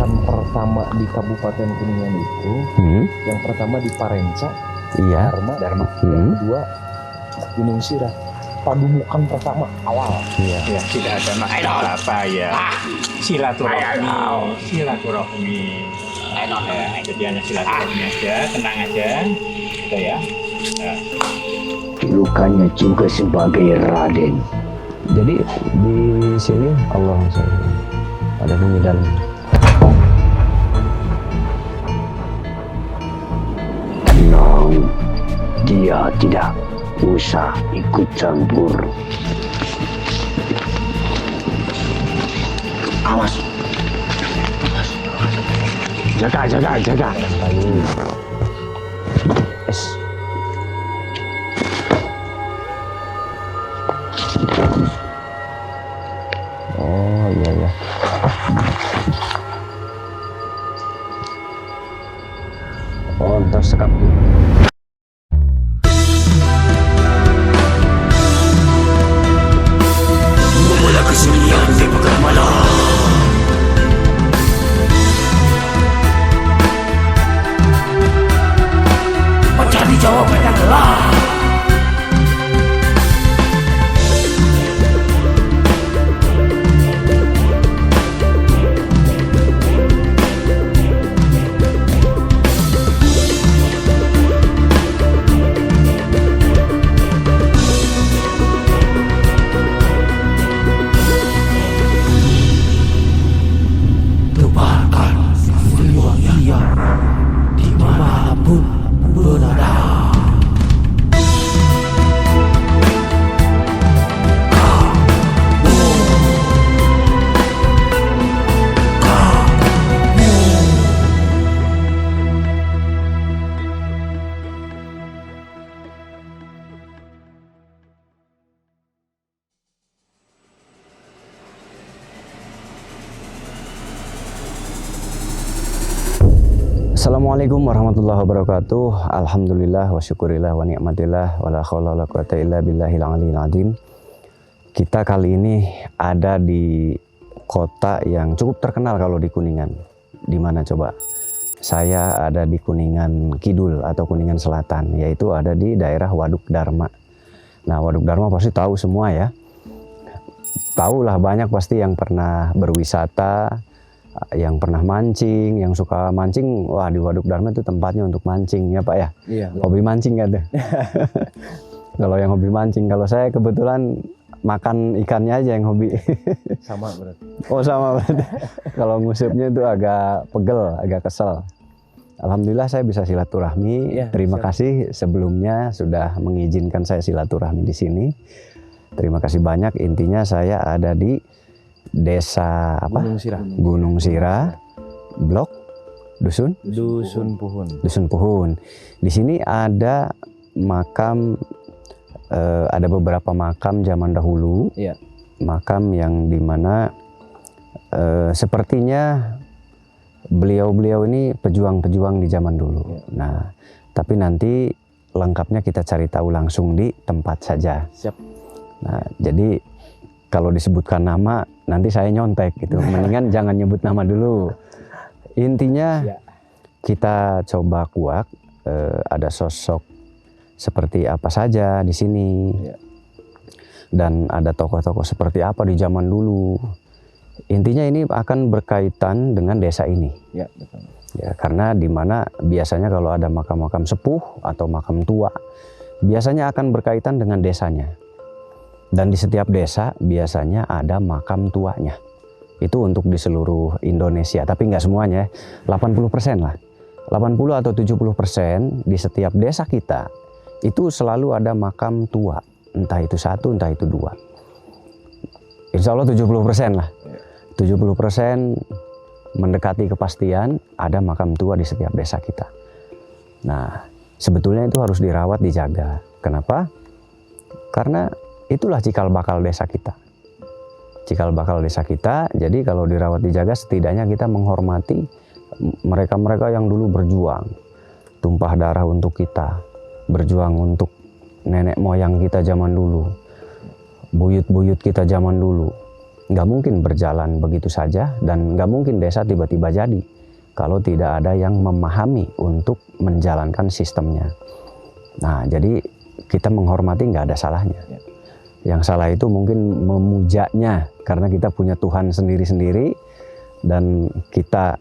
makam pertama di Kabupaten Kuningan itu, yang pertama di Parenca, Iya. Dharma. Yang kedua Gunung Sirah. Padumukan pertama awal. Iya. Ya tidak ada maksud apa ya. Silaturahmi. Jadi hanya silaturahmi aja, tenang aja, gitu ya. Julukannya juga sebagai Raden. Jadi di sini Allah ada bunyi dalam. Tenang, dia tidak usah ikut campur. Awas. Jaga. Es. Oh iya. Oh, ntar sekap. Mula kesunyian di pekan malam. Mencari jawaban yang gelap. Tebarkan riwayat dia dimanapun berada. Assalamualaikum warahmatullahi wabarakatuh. Alhamdulillah wa syukurillah wa ni'matillah wa la haula wa la quwata illa billahil aliyil azim. Kita kali ini ada di kota yang cukup terkenal kalau di Kuningan. Di mana coba? Saya ada di Kuningan Kidul atau Kuningan Selatan, yaitu ada di daerah Waduk Dharma. Nah, Waduk Dharma pasti tahu semua ya. Tahu lah, banyak pasti yang pernah berwisata, yang pernah mancing, yang suka mancing. Wah, di Waduk Dharma itu tempatnya untuk mancing ya Pak ya. Iya. Hobi mancing kan tuh. Kalau yang hobi mancing, kalau saya kebetulan makan ikannya aja yang hobi. Sama berarti. Oh sama berarti. Kalau ngusupnya itu agak pegel, agak kesel. Alhamdulillah saya bisa silaturahmi. Ya, Terima kasih sebelumnya sudah mengizinkan saya silaturahmi di sini. Terima kasih banyak. Intinya saya ada di Desa apa? Gunung Sirah, Blok Dusun Puhun. Di sini ada makam, ada beberapa makam zaman dahulu. Iya. Makam yang dimana sepertinya beliau-beliau ini pejuang-pejuang di zaman dulu. Iya. Nah, tapi nanti lengkapnya kita cari tahu langsung di tempat saja. Siap. Nah, jadi kalau disebutkan nama nanti saya nyontek gitu. Mendingan jangan nyebut nama dulu. Intinya kita coba kuak, ada sosok seperti apa saja di sini. Dan ada tokoh-tokuh seperti apa di zaman dulu. Intinya ini akan berkaitan dengan desa ini. Ya, betul. Ya, karena di mana biasanya kalau ada makam-makam sepuh atau makam tua, biasanya akan berkaitan dengan desanya. Dan di setiap desa biasanya ada makam tuanya. Itu untuk di seluruh Indonesia, tapi nggak semuanya, 80% lah. 80 atau 70% di setiap desa kita, itu selalu ada makam tua. Entah itu satu, entah itu dua. Insya Allah 70% lah. 70% mendekati kepastian ada makam tua di setiap desa kita. Nah, sebetulnya itu harus dirawat, dijaga. Kenapa? Karena itulah cikal bakal desa kita. Cikal bakal desa kita, jadi kalau dirawat dijaga setidaknya kita menghormati mereka-mereka yang dulu berjuang. Tumpah darah untuk kita, berjuang untuk nenek moyang kita zaman dulu, buyut-buyut kita zaman dulu. nggak mungkin berjalan begitu saja, dan nggak mungkin desa tiba-tiba jadi kalau tidak ada yang memahami untuk menjalankan sistemnya. Nah, jadi kita menghormati nggak ada salahnya. Yang salah itu mungkin memujanya, karena kita punya Tuhan sendiri-sendiri dan kita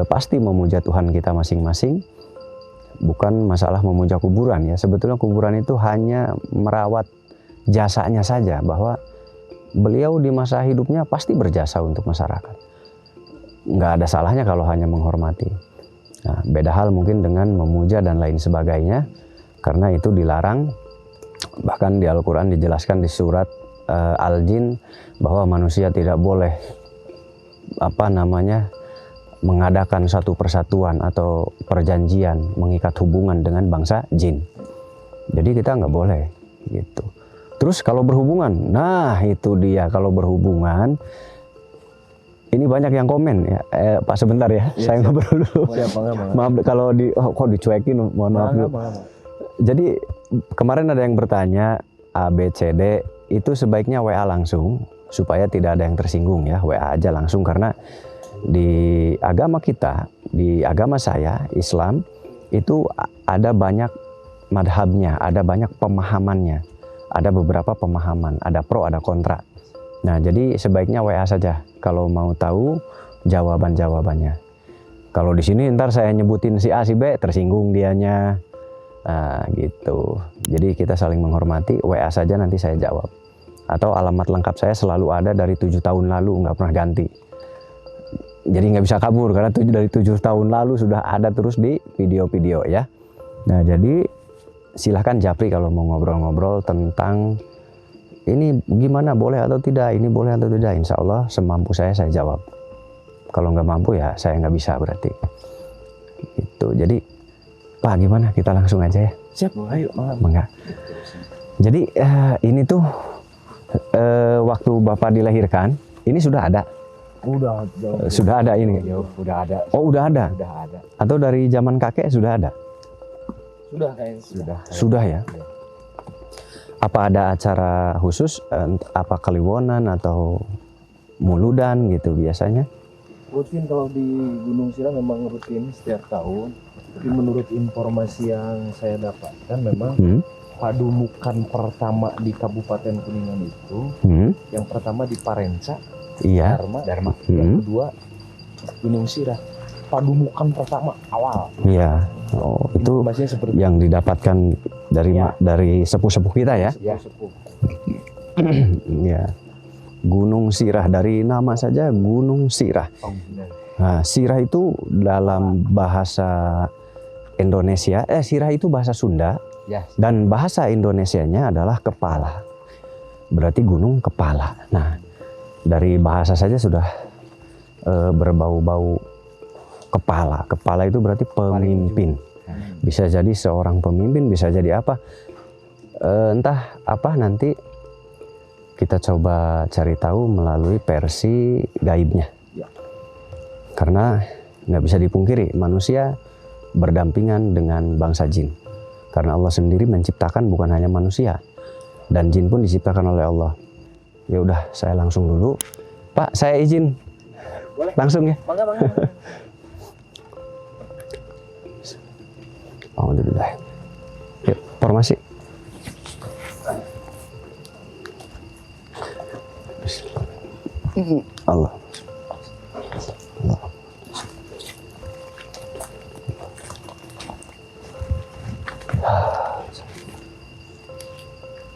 pasti memuja Tuhan kita masing-masing. Bukan masalah memuja kuburan ya. Sebetulnya kuburan itu hanya merawat jasanya saja, bahwa beliau di masa hidupnya pasti berjasa untuk masyarakat. Nggak ada salahnya kalau hanya menghormati. Nah, beda hal mungkin dengan memuja dan lain sebagainya, karena itu dilarang. Bahkan di Al-Quran dijelaskan di surat Al-Jin bahwa manusia tidak boleh mengadakan satu persatuan atau perjanjian mengikat hubungan dengan bangsa jin. Jadi kita nggak boleh gitu. Terus kalau berhubungan, nah itu dia, kalau berhubungan ini banyak yang komen ya. Pak sebentar ya, saya ngobrol dulu. Maaf kalau kok dicuekin, mohon maaf dulu. Jadi kemarin ada yang bertanya A, B, C, D, itu sebaiknya WA langsung supaya tidak ada yang tersinggung ya. WA aja langsung, karena di agama kita, di agama saya, Islam, itu ada banyak madhabnya, ada banyak pemahamannya. Ada beberapa pemahaman, ada pro, ada kontra. Nah, jadi sebaiknya WA saja kalau mau tahu jawaban-jawabannya. Kalau di sini ntar saya nyebutin si A, si B, tersinggung dianya. Nah, gitu. Jadi kita saling menghormati, WA saja nanti saya jawab. Atau alamat lengkap saya selalu ada dari 7 tahun lalu, nggak pernah ganti. Jadi nggak bisa kabur, karena dari 7 tahun lalu sudah ada terus di video-video ya. Nah, jadi silahkan japri kalau mau ngobrol-ngobrol tentang ini gimana, boleh atau tidak, ini boleh atau tidak. Insya Allah semampu saya jawab. Kalau nggak mampu ya saya nggak bisa berarti. Itu. Jadi Pak gimana, kita langsung aja ya. Siap, ayo. Enggak. Jadi ini tuh waktu Bapak dilahirkan, ini sudah ada. Udah jauh. Sudah ada ini. Udah ada. Oh, udah ada. Udah ada. Atau dari zaman kakek sudah ada? Sudah kayaknya sudah. Sudah ya. Apa ada acara khusus, apa Kliwonan atau Muludan gitu biasanya? Rutin kalau di Gunung Sirah memang rutin setiap tahun. Tapi menurut informasi yang saya dapatkan memang padumukan pertama di Kabupaten Kuningan itu, yang pertama di Parenca, Iya. Dharma. Yang kedua Gunung Sirah. Padumukan pertama awal. Iya. Oh, itu Informasinya seperti yang didapatkan dari Ya. dari sepuh-sepuh kita ya. ya, sepuh. Iya. Gunung Sirah, dari nama saja Gunung Sirah. Nah, Sirah itu dalam bahasa Indonesia, Sirah itu bahasa Sunda, Ya. dan bahasa Indonesianya adalah kepala. Berarti gunung kepala. Nah, dari bahasa saja sudah berbau-bau kepala. Kepala itu berarti pemimpin. Bisa jadi seorang pemimpin, bisa jadi apa. Entah apa, nanti kita coba cari tahu melalui versi gaibnya. Ya. Karena nggak bisa dipungkiri, manusia berdampingan dengan bangsa jin. Karena Allah sendiri menciptakan bukan hanya manusia, dan jin pun diciptakan oleh Allah. Ya udah, saya langsung dulu. Pak, saya izin. Boleh. Langsung ya. Bangga. Alhamdulillah. Yuk, formasi. Allah. Allah.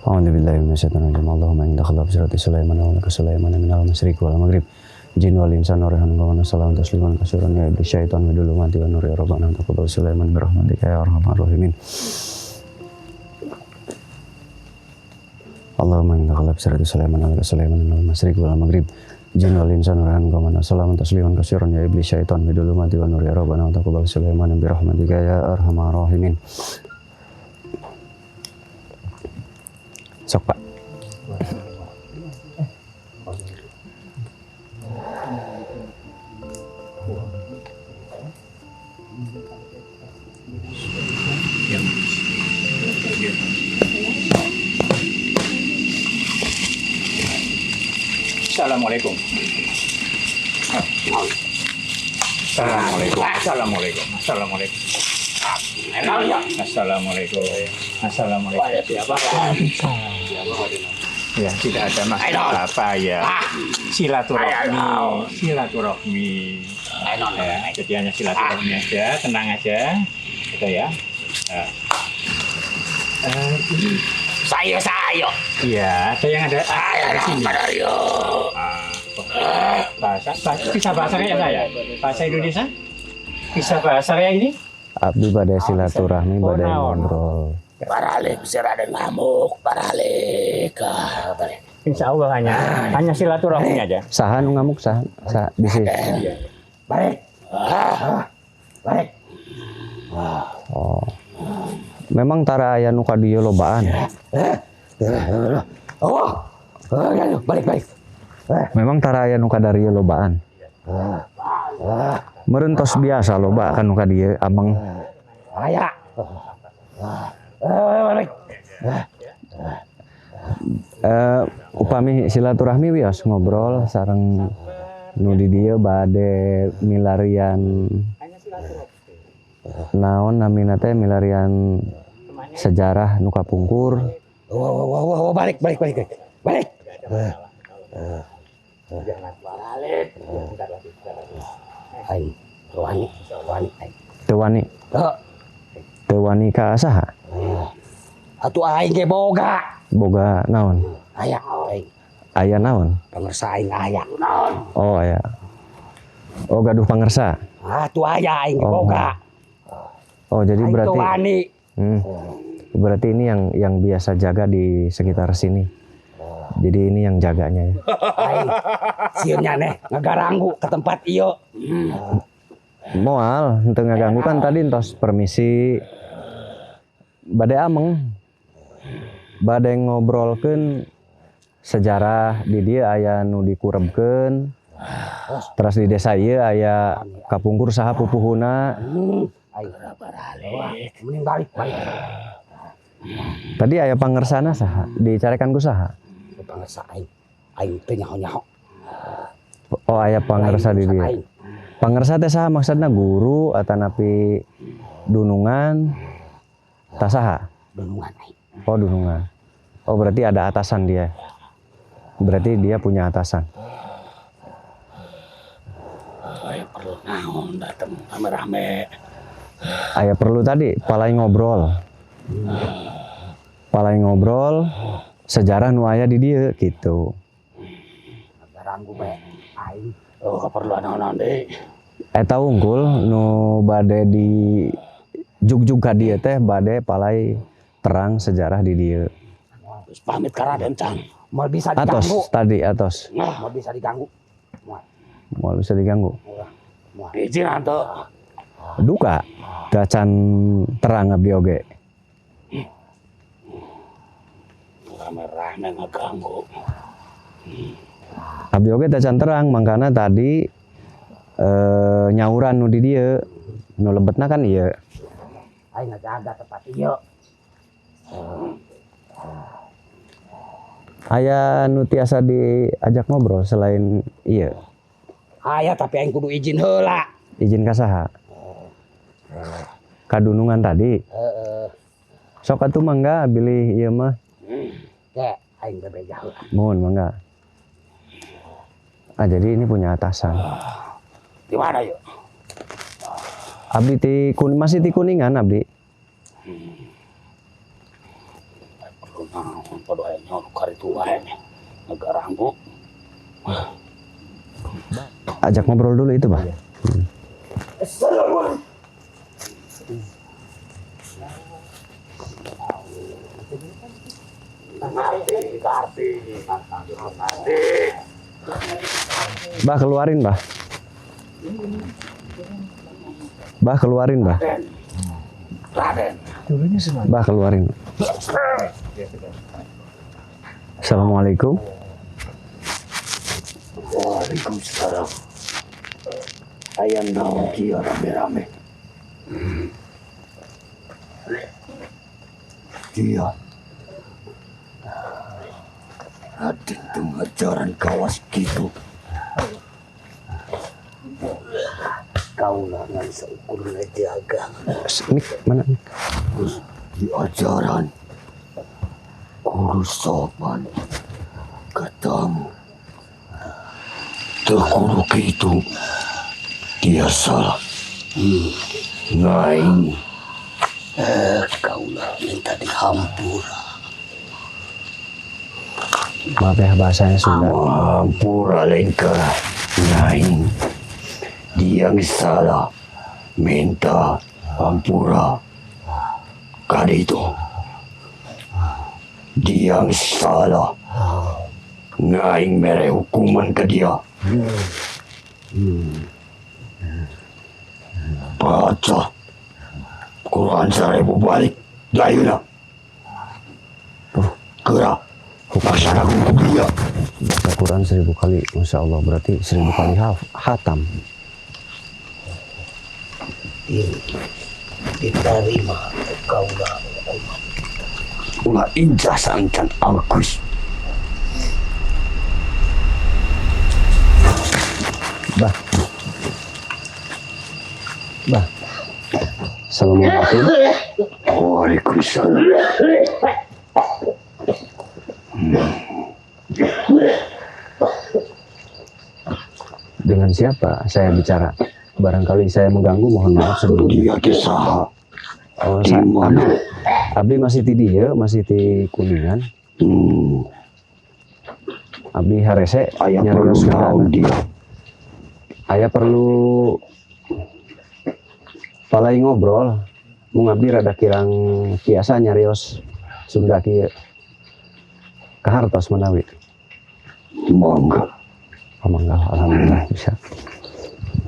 Alhamdulillah minasyaitonir rajim. Allahumma inna khalaq sirati Sulaiman wa laka Sulaiman minal masyriq wal maghrib. Jin wal insan nurihan wa nasallahu tasliman katsiran ya iblis syaitan wa dulu mati wa nur ya rabbana taqabbal Sulaiman bi rahmatika ya arhamar rahimin. Allahumma inna khalaq sirati Sulaiman wa laka Sulaiman minal masyriq wal maghrib. Jin wal insan nurihan wa nasallahu tasliman katsiran ya iblis syaitan wa dulu mati wa nur ya rabbana taqabbal Sulaiman bi rahmatika ya arhamar rahimin. Sok Pak. Assalamualaikum. Assalamualaikum. Assalamualaikum. Assalamualaikum. Assalamualaikum. Assalamualaikum. Ya, tidak ada masalah apa ya. Silaturahmi. Ya, jadi hanya silaturahmi aja, tenang aja. Gitu ya. Saya. Iya, ada yang ada. Bahasa bisa bahasa kayak saya. Bahasa Indonesia? Bisa bahasa kayak ini? Abdi badai silaturahmi, badai ngobrol. Baralik si Raden ngamuk, baralik. Insya Allah hanya silaturahmi aja. Saha nu ngamuk saha di sini. Balik. Balik. Oh. Memang tara aya nu ka dieu lobaan. Balik. Memang tara aya nu ka dari lobaan. Meureun tos biasa loba kan nu ka dieu ameng. Aya. Balik. Upami silaturahmi wios ngobrol sareng nu di dieu bade milarian naon namina teh milarian sejarah nu kapungkur. Balik. Hai, wani. Teu wani ka saha? Atuh aing ge boga. Boga naon? Aya aing. Aya naon? Pangersa aing aya. Oh aya. Oh gaduh pangersa. Atuh aya aing boga. Oh jadi Aing berarti teu wani. Berarti ini yang biasa jaga di sekitar sini. Jadi ini yang jaganya ya. Aing sieunnya neh ngagaranggu ke tempat ieu. Moal henteu ngaganggu kan tadi entos permisi. Bade ameng. Bade ngobrolkeun sejarah di dieu aya nu dikurebkeun. Terus di desa ieu aya kapungkur saha pupuhuna. Aing balik. Mending balik. Tadi aya pangersana saha? Dicarekan ku saha? Pangersa aing teu nyaho-nyaho. Oh aya pangersa di dieu. Pangersa teh saha maksudna guru atanapi dunungan? Tah saha? Dunungan aing. Oh dunungan. Oh berarti ada atasan dia. Berarti dia punya atasan. Aing perlu naon dateng rame-rame. Aya perlu tadi palai ngobrol. Palai ngobrol sejarah nu aya di dieu gitu. Garanggu bae aing. Oh kaperluan naon deui. Eta unggul nu bade di jugjug ka dieu teh bade palai terang sejarah di dieu. Terus pamit ka Raden Can. Moal bisa Atos diganggu. tadi atos. Moal bisa diganggu. Moal bisa diganggu. Moal izin atuh. Duka dacan terang abdi oge. Rame-rame ngeganggu. Abdi oge dacan terang mangkana tadi nyauran nu di dieu nu lebetna kan ieu. Aing ngajaga tempat ieu. Aya nu tiasa diajak ngobrol selain ieu. Aya tapi aing kudu izin heula. Izin ka saha? Kadunungan tadi. Sok atuh mangga bilih ieu mah. Ya, aing bebeja heula. Mohon mangga. Ah jadi ini punya atasan. Di mana yuk? Abdi masih di Kuningan abdi. Perlu naon podo aya nyaho karitu wae. Ngagaranggu. Ajak ngobrol dulu itu, Bah. Assalamualaikum. Bah keluarin, Bah. Bah keluarin, Bah. Raden. Bah keluarin. Assalamualaikum. Waalaikumsalam. Ayam naon kieu rame-rame. Iya. Ada pengajaran kawas gitu. Kau lah ngan seukur ngejaga. Mik, mana Mik? Di ajaran kudu sopan katamu. Terkudu gitu. Dia salah. Ngaing. Kau lah minta dihampura. Maaf ya bahasanya sudah. Hampura lengka. Ngaing. Dia yang salah. Minta hampura. Kali itu. Dia yang salah. Ngaing mere hukuman ke dia. Baca Quran 1000 balik Dayuna gerak laksanakan hukum dia. Baca Quran 1000 kali, Masya Allah, berarti 1000 kali hatam. Ini diterima kau lah ulah injah sancan Agus. Bah. Assalamualaikum. Waalaikumsalam. Dengan siapa saya bicara? Barangkali saya mengganggu, mohon maaf sebelumnya. Dia kisah. Oh, Di mana? Abdi masih di dia, masih di Kuningan. Abdi harese Ayah perlu nyarios tahu kendana. dia. Aya perlu palai ngobrol. Mung abdi rada kirang biasa nyarios Sunda kieu. Kahartos menawi. Monggo. Mangga, alhamdulillah bisa.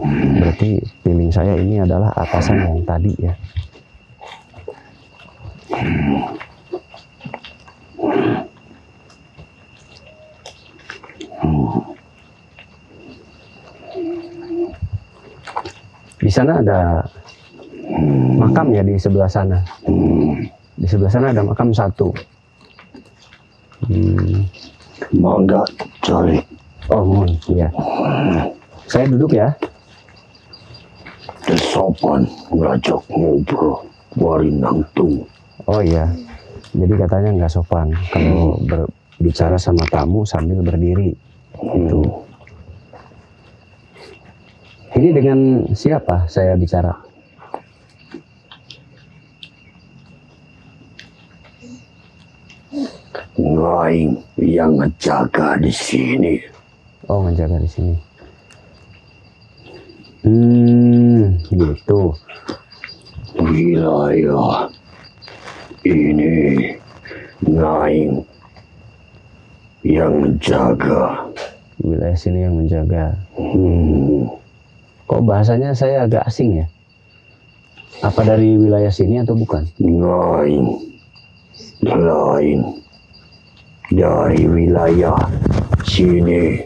Berarti feeling saya ini adalah atasan yang tadi ya. Di sana ada makam ya di sebelah sana. Di sebelah sana ada makam satu. Mangga cari. Oh, mohon, iya. Saya duduk ya. Sopan ngajak ngobrol wari nangtung. Oh iya. Jadi katanya nggak sopan kalau berbicara sama tamu sambil berdiri. Itu. Ini dengan siapa saya bicara? Ngaing yang ngejaga di sini. Oh, ngejaga di sini. Gitu. Wilayah ini Ngaing yang menjaga. Wilayah sini yang menjaga. Kok bahasanya saya agak asing ya? Apa dari wilayah sini atau bukan? Ngaing lain dari wilayah sini.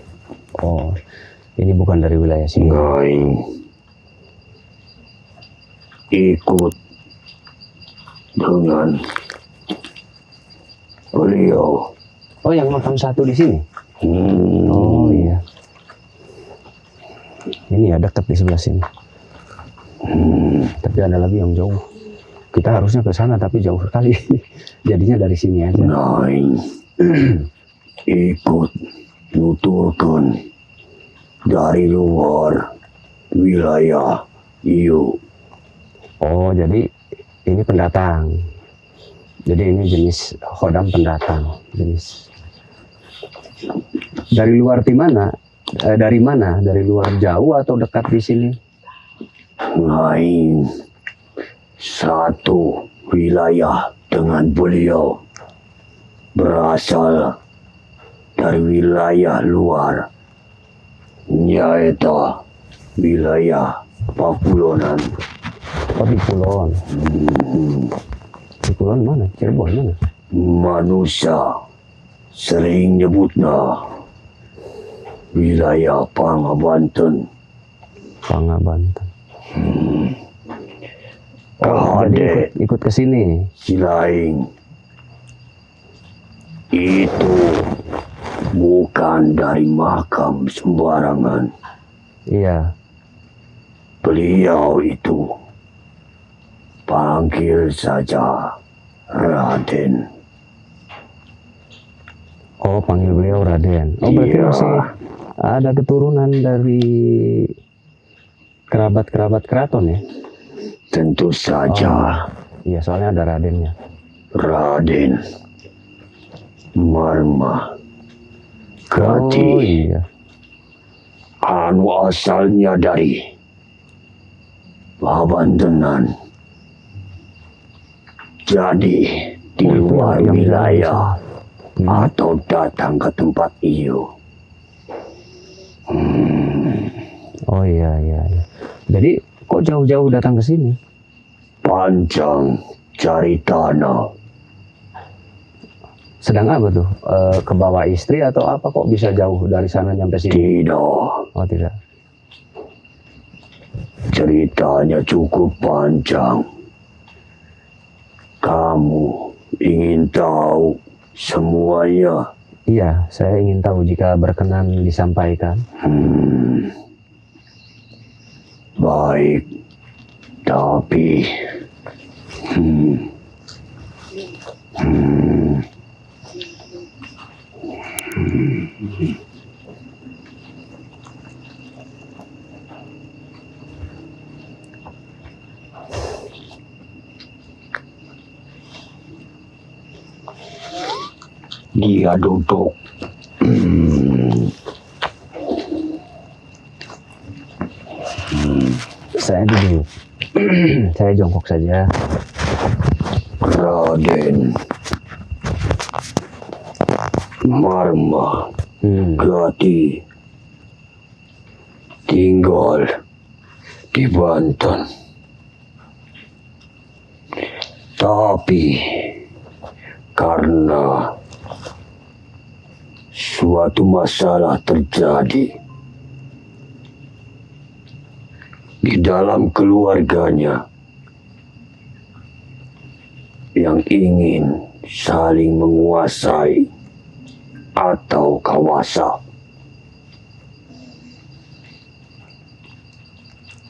Oh, ini bukan dari wilayah sini. Ngaing ikut dengan beliau. Oh, yang makam satu di sini? Oh iya. Ini ya dekat di sebelah sini. Tapi ada lagi yang jauh. Kita harusnya ke sana tapi jauh sekali. Jadinya dari sini aja. Ngaing ikut nuturkan dari luar wilayah iyo. Oh, jadi ini pendatang. Jadi ini jenis khodam pendatang. Jenis. Dari luar di mana? Dari mana? Dari luar jauh atau dekat di sini? Ngaing satu wilayah dengan beliau berasal dari wilayah luar, yaitu wilayah Pakulonan. Oh, di Kulon. Di Kulon mana? Cirebon mana? Manusia sering nyebutnya wilayah Pangabanten. Pangabanten. Oh, jadi ikut ke sini. Silaing itu bukan dari makam sembarangan. Iya. Beliau itu panggil saja Raden. Oh, panggil beliau Raden. Oh, berarti Iya. masih ada keturunan dari kerabat-kerabat keraton ya? Tentu saja. Iya, soalnya ada Radennya. Raden Marma Oh Gati. iya. Anu asalnya dari Pabandenan. Jadi di Oh, itu luar yang wilayah Hmm. atau datang ke tempat iyo. Oh iya. Jadi kok jauh-jauh datang ke sini? Panjang cari tanah. Sedang apa tuh? Ke bawah istri atau apa kok bisa jauh dari sana nyampe sini? Tidak, Oh tidak. ceritanya cukup panjang. Kamu ingin tahu semuanya? Iya, saya ingin tahu jika berkenan disampaikan. Baik, tapi dia duduk Saya duduk. Saya jongkok saja. Raden Marma Gati tinggal di Banten. Tapi karena suatu masalah terjadi di dalam keluarganya yang ingin saling menguasai atau kawasa.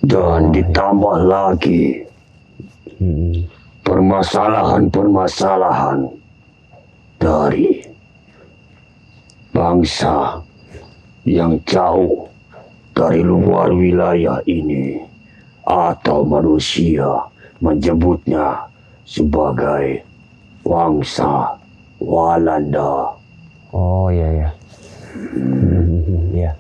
Dan ditambah lagi permasalahan-permasalahan dari bangsa yang jauh dari luar wilayah ini, atau manusia menyebutnya sebagai bangsa Walanda. Oh iya. Iya.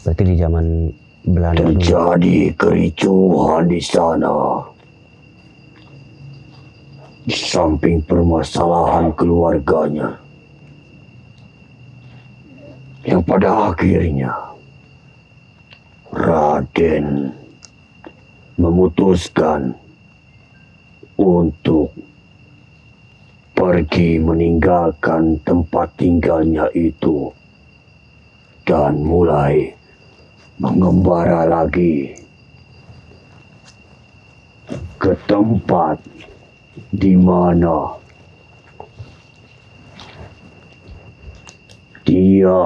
Berarti di zaman Belanda dulu. Terjadi kericuhan di sana. Di samping permasalahan keluarganya, yang pada akhirnya Raden memutuskan untuk pergi meninggalkan tempat tinggalnya itu dan mulai mengembara lagi ke tempat di mana dia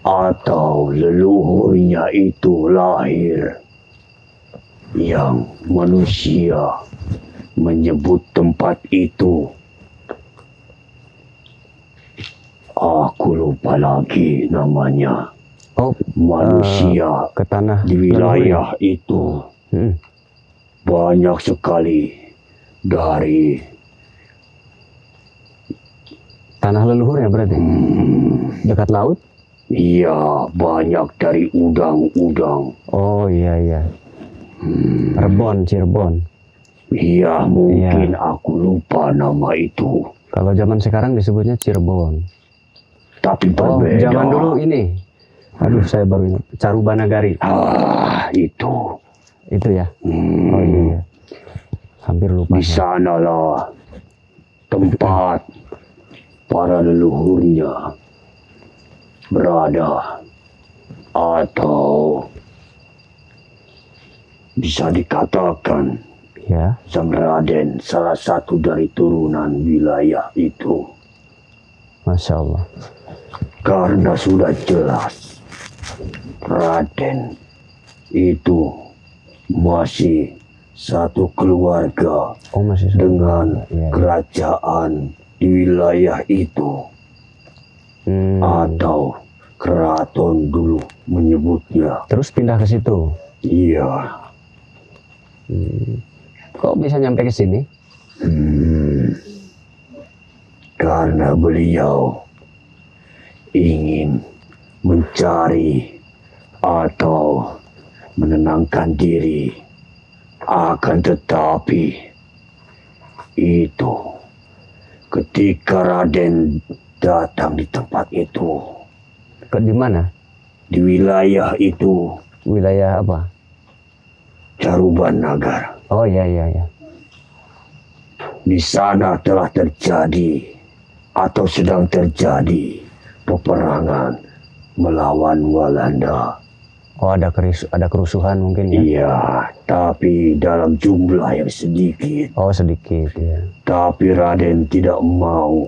atau leluhurnya itu lahir, yang manusia menyebut tempat itu, aku lupa lagi namanya. Oh, Manusia ke tanah di wilayah itu banyak sekali dari tanah leluhur ya berarti? Dekat laut? iya, banyak dari udang-udang. Oh iya. Rebon, Cirebon. Iya, mungkin aku lupa nama itu. Kalau zaman sekarang disebutnya Cirebon. Tapi Oh, berbeda. zaman dulu ini. Aduh, saya baru ingat. Carubanagari. Itu. Itu ya? Oh iya. Hampir lupa. Di sanalah tempat para leluhurnya berada, atau bisa dikatakan Ya. Sang Raden salah satu dari turunan wilayah itu. Masya Allah. Karena sudah jelas Raden itu masih satu keluarga Oh masih sama. dengan Iya. kerajaan di wilayah itu, atau keraton dulu menyebutnya. Terus pindah ke situ. Iya. Kok bisa nyampe ke sini? Karena beliau ingin mencari atau menenangkan diri, akan tetapi itu ketika Raden datang di tempat itu, Ke di mana? di wilayah itu, Wilayah apa? Caruban Nagar, Oh iya iya iya. di sana telah terjadi atau sedang terjadi peperangan melawan Walanda. Oh ada kerusuhan mungkin ya? Iya, tapi dalam jumlah yang sedikit. Oh sedikit ya. Tapi Raden tidak mau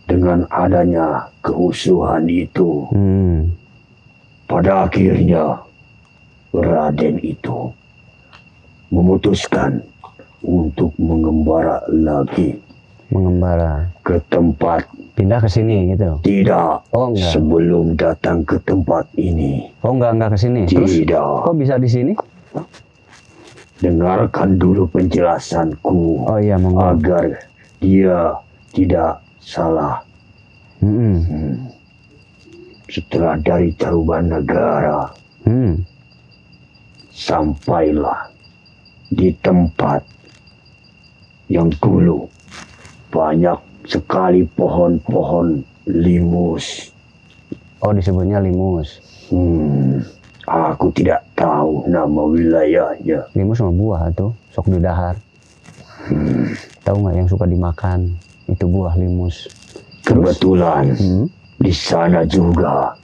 dengan adanya kerusuhan itu. Pada akhirnya Raden itu memutuskan untuk mengembara lagi Mengembara. ke tempat. Pindah ke sini gitu. Tidak, Oh enggak. sebelum datang ke tempat ini. Oh enggak ke sini. Terus Tidak. kok bisa di sini? Dengarkan dulu penjelasanku Oh iya monggo. agar dia tidak salah. Setelah dari Caruban Negara, sampailah di tempat yang dulu banyak sekali pohon-pohon limus. Oh disebutnya limus. Aku tidak tahu nama wilayahnya. Limus sama buah tuh, sok didahar. Tahu nggak yang suka dimakan? Itu buah limus. Kebetulan di sana juga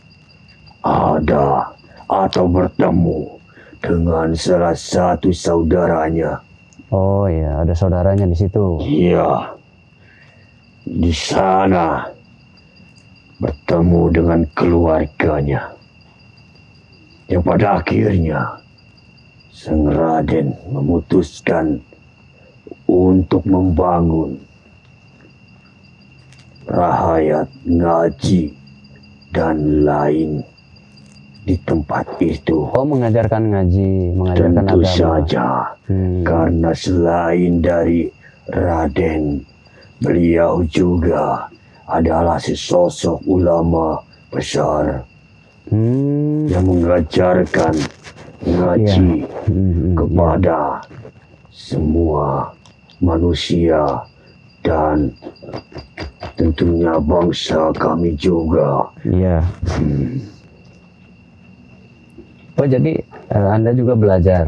ada atau bertemu dengan salah satu saudaranya. Oh iya, ada saudaranya di situ. Iya, di sana bertemu dengan keluarganya. Yang pada akhirnya Sang Raden memutuskan untuk membangun rahayat ngaji dan lain di tempat itu. Oh mengajarkan ngaji, mengajarkan Tentu agama. saja, karena selain dari Raden, beliau juga adalah sesosok ulama besar yang mengajarkan ngaji kepada semua manusia dan tentunya bangsa kami juga. Iya. Oh jadi Anda juga belajar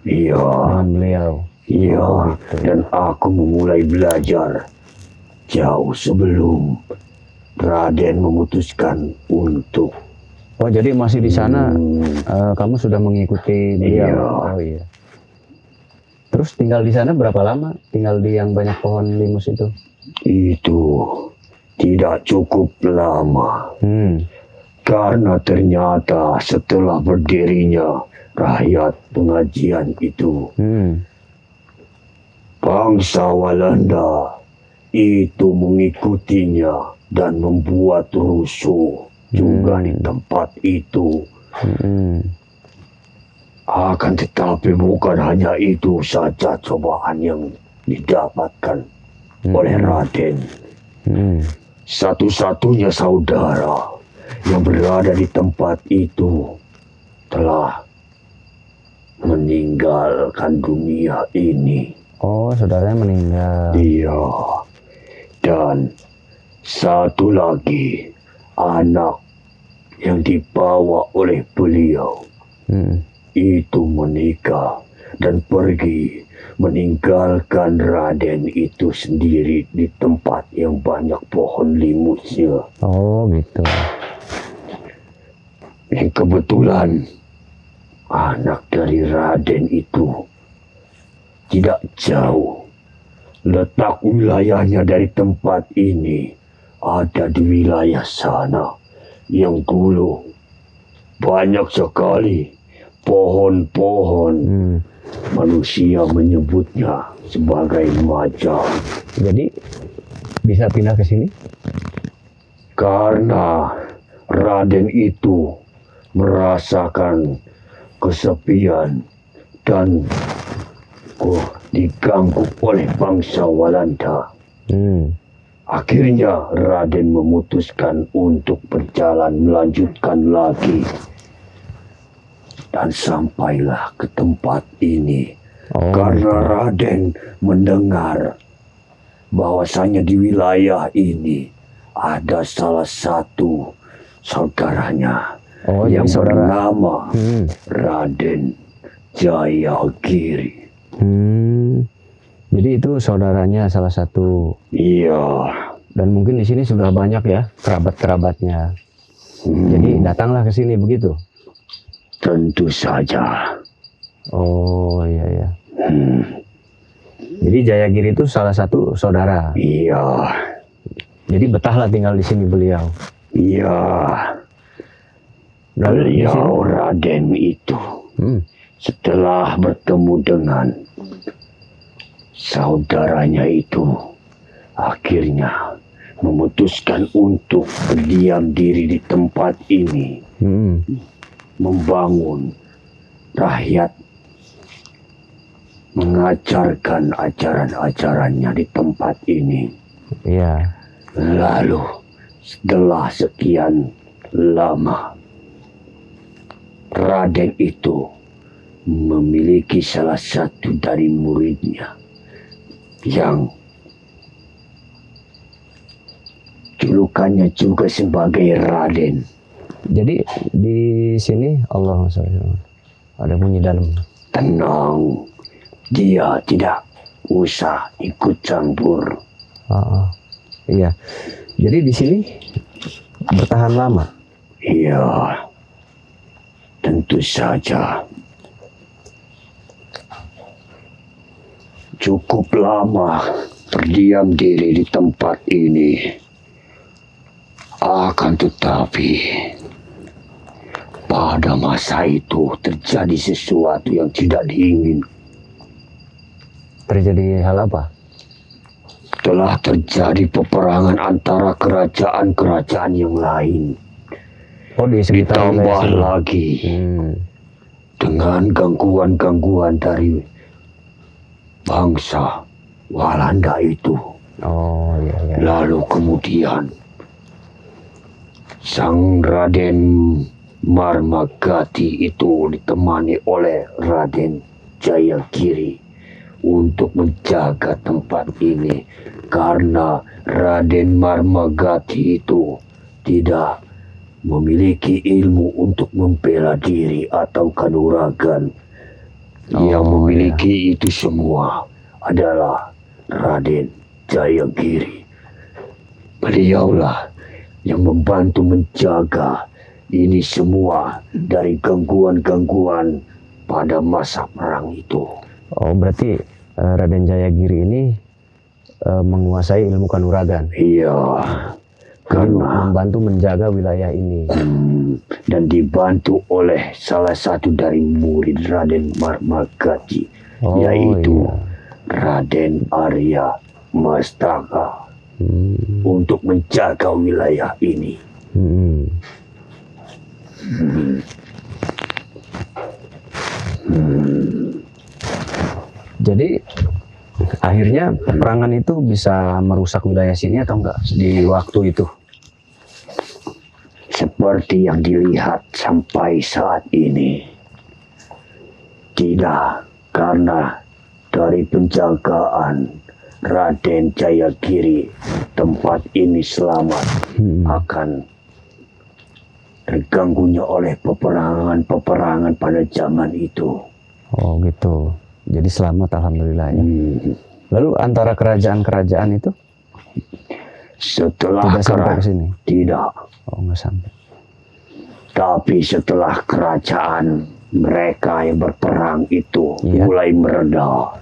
Iya, dengan beliau. iya, Oh, gitu. dan aku memulai belajar jauh sebelum Raden memutuskan untuk. Oh jadi masih di sana kamu sudah mengikuti beliau. Iya. Oh iya. Terus tinggal di sana berapa lama? Tinggal di yang banyak pohon limus itu? Itu tidak cukup lama. Karena ternyata setelah berdirinya rakyat pengajian itu, bangsa Walanda itu mengikutinya dan membuat rusuh juga di tempat itu. Akan tetapi bukan hanya itu saja cobaan yang didapatkan oleh Raden. Satu-satunya saudara yang berada di tempat itu telah meninggalkan dunia ini. Oh saudaranya meninggal. Iya. Dan satu lagi anak yang dibawa oleh beliau itu menikah dan pergi meninggalkan Raden itu sendiri di tempat yang banyak pohon limusnya. Oh gitu. Yang kebetulan anak dari Raden itu tidak jauh letak wilayahnya dari tempat ini ada di wilayah sana yang dulu banyak sekali pohon-pohon. Manusia menyebutnya sebagai majang. Jadi bisa pindah ke sini? Karena Raden itu merasakan kesepian dan diganggu oleh bangsa Walanda. Akhirnya Raden memutuskan untuk melanjutkan lagi. Dan sampailah ke tempat ini. Karena Raden mendengar bahwasanya di wilayah ini ada salah satu saudaranya yang bernama Raden Jayagiri. Jadi itu saudaranya salah satu. Iya. Dan mungkin di sini sudah banyak ya kerabat-kerabatnya. Jadi datanglah ke sini begitu. Tentu saja. Oh iya. Jadi Jayagiri itu salah satu saudara. Iya. Jadi betahlah tinggal di sini beliau. Iya. Beliau Raden itu setelah bertemu dengan saudaranya itu akhirnya memutuskan untuk berdiam diri di tempat ini. Membangun rakyat, mengajarkan ajaran-ajarannya di tempat ini. Iya. Lalu setelah sekian lama, Raden itu memiliki salah satu dari muridnya yang julukannya juga sebagai Raden. Jadi di sini Allah ada bunyi dalam. Tenang, dia tidak usah ikut campur. Iya. Jadi di sini bertahan lama. Iya, tentu saja. Cukup lama berdiam diri di tempat ini. Akan tetapi pada masa itu terjadi sesuatu yang tidak diinginkan. Terjadi hal apa? Telah terjadi peperangan antara kerajaan-kerajaan yang lain. Di sekitar ditambah lagi dengan gangguan-gangguan dari bangsa Walanda itu. Iya. Lalu kemudian sang Raden Marmagati itu ditemani oleh Raden Jayagiri untuk menjaga tempat ini, karena Raden Marmagati itu tidak memiliki ilmu untuk membela diri atau kanuragan. Yang memiliki itu semua adalah Raden Jayagiri. Beliaulah yang membantu menjaga ini semua dari gangguan-gangguan pada masa perang itu. Berarti Raden Jayagiri ini menguasai ilmu kanuragan. Iya, karena membantu menjaga wilayah ini. Dan dibantu oleh salah satu dari murid Raden Marmagati, yaitu Raden Arya Mastaka, untuk menjaga wilayah ini. Jadi akhirnya peperangan itu bisa merusak wilayah sini atau enggak di waktu itu? Seperti yang dilihat sampai saat ini, tidak, karena dari penjagaan Raden Jayagiri, tempat ini selamat akan terganggunya oleh peperangan pada zaman itu. Oh gitu. Jadi selamat, alhamdulillah ya. Lalu antara kerajaan-kerajaan itu setelah tidak sampai ke sini? Tidak. Oh, nggak sampai. Tapi setelah kerajaan mereka yang berperang itu mulai mereda,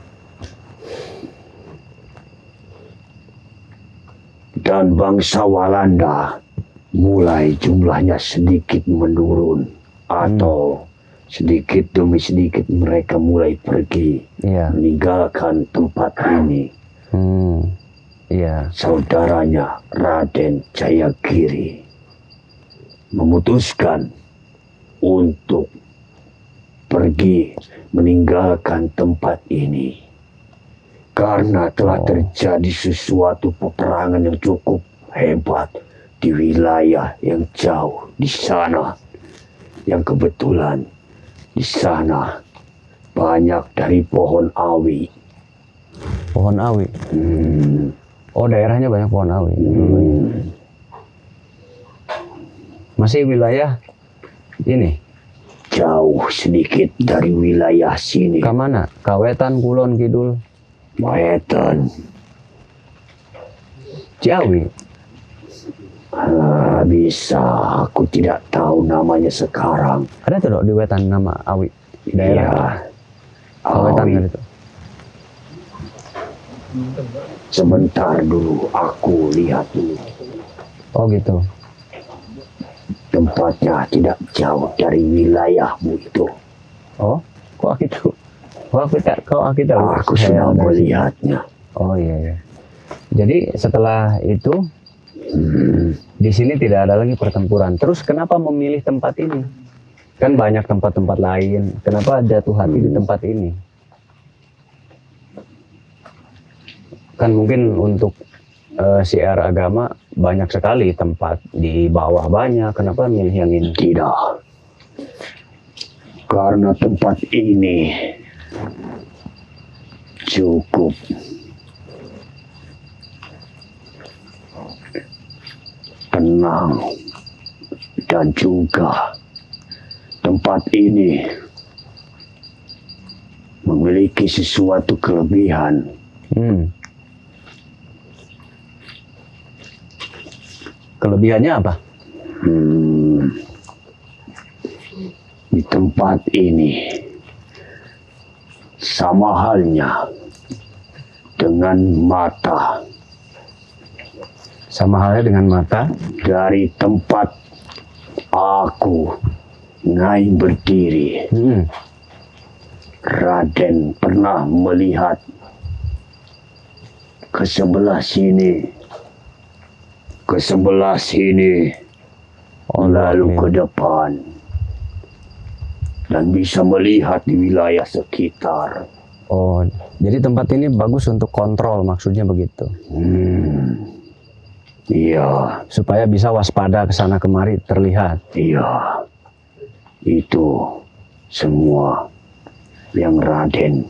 dan bangsa Walanda mulai jumlahnya sedikit menurun atau sedikit demi sedikit mereka mulai pergi Iya. meninggalkan tempat ini. Iya. Saudaranya Raden Jayagiri memutuskan untuk pergi meninggalkan tempat ini karena telah terjadi sesuatu peperangan yang cukup hebat di wilayah yang jauh di sana, yang kebetulan di sana banyak dari pohon awi. Pohon awi. Oh, daerahnya banyak pohon awi. Masih wilayah ini? Jauh sedikit dari wilayah sini. Ke mana? Kawetan, Kulon, Kidul, Wetan. Ciawi. Bisa, aku tidak tahu namanya sekarang. Ada tidak di Wetan nama awi? Daerah Kawetan Awi. itu. Sebentar dulu, aku lihat dulu. Oh gitu. Tempatnya tidak jauh dari wilayahmu itu. Oh, kok gitu? Kok aku tahu? Aku sudah melihatnya. Oh iya, iya. Jadi setelah itu di sini tidak ada lagi pertempuran. Terus kenapa memilih tempat ini? Kan banyak tempat-tempat lain. Kenapa jatuh hati di tempat ini? Kan mungkin untuk siar agama banyak sekali tempat di bawah banyak. Kenapa milih yang ini? Tidak. Karena tempat ini cukup tenang dan juga tempat ini memiliki sesuatu kelebihan. Kelebihannya apa? Di tempat ini sama halnya dengan mata. Sama halnya dengan mata. Dari tempat aku Nyai berdiri, Raden pernah melihat ke sebelah sini, ke sebelah sini, lalu ke depan, dan bisa melihat di wilayah sekitar. Oh, jadi tempat ini bagus untuk kontrol, maksudnya begitu. Iya, Supaya bisa waspada ke sana kemari terlihat. iya, itu semua yang Raden.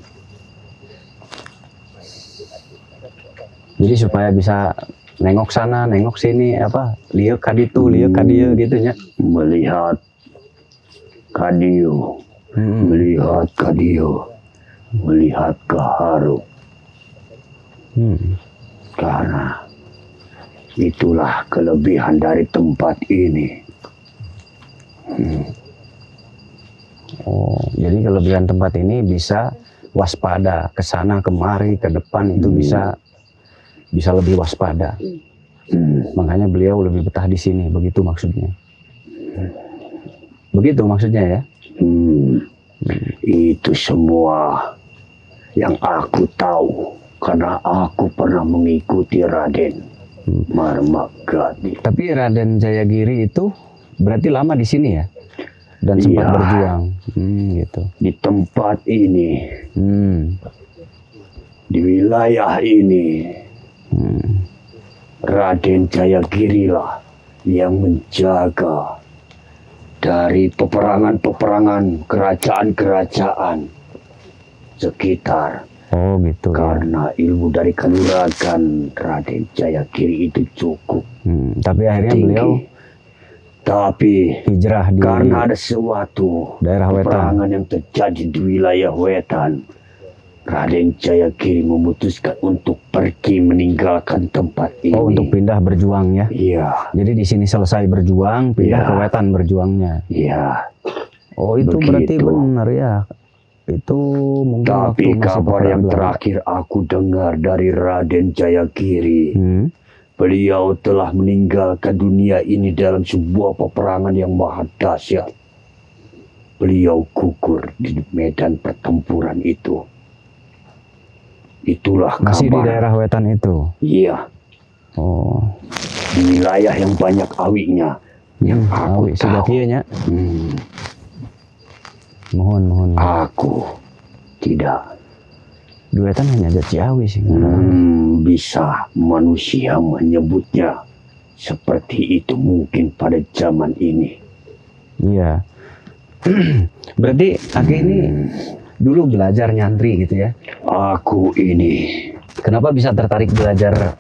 Jadi supaya bisa nengok sana, nengok sini, apa, liuk kaditu, liuk kadieu gitu ya. Melihat Kadio, melihat Kadio, melihat Kaharu. Karena itulah kelebihan dari tempat ini. Oh, jadi kelebihan tempat ini bisa waspada ke sana kemari ke depan itu bisa lebih waspada. Makanya beliau lebih betah di sini, begitu maksudnya. Begitu maksudnya ya. Itu semua yang aku tahu karena aku pernah mengikuti Raden Marmagati. Tapi Raden Jayagiri itu berarti lama di sini ya? Dan sempat Iya. berjuang. Gitu. Di tempat ini, di wilayah ini, Raden Jayagiri lah yang menjaga dari peperangan-peperangan kerajaan-kerajaan sekitar. Oh gitu ya. Karena ilmu dari kanuragan Raden Jayagiri itu cukup Tapi akhirnya tinggi. beliau Tapi hijrah di karena ada suatu daerah Wetan. peperangan yang terjadi di wilayah Wetan, Raden Jayagiri memutuskan untuk pergi meninggalkan tempat ini. Oh, untuk pindah berjuang ya. Iya, Jadi di sini selesai berjuang, pindah Iya. ke Wetan berjuangnya. iya. Oh, itu Begitu. berarti benar ya. Itu mungkin waktu Tapi masih kabar peperangan yang Belanda. terakhir aku dengar dari Raden Jayagiri, Beliau telah meninggalkan dunia ini dalam sebuah peperangan yang maha dahsyat. Beliau gugur di medan pertempuran itu. Itulah Masih di kabar. daerah wetan itu. Iya, Oh. di wilayah yang banyak awinya. Yang aku Awi sudah tahu. kieu nya. Hmm, Mohon. aku tidak. Di wetan hanya ada Ciawi sih. Bisa manusia menyebutnya seperti itu mungkin pada zaman ini. Iya. Berarti Aki ini dulu belajar nyantri gitu ya. Aku ini Kenapa bisa tertarik belajar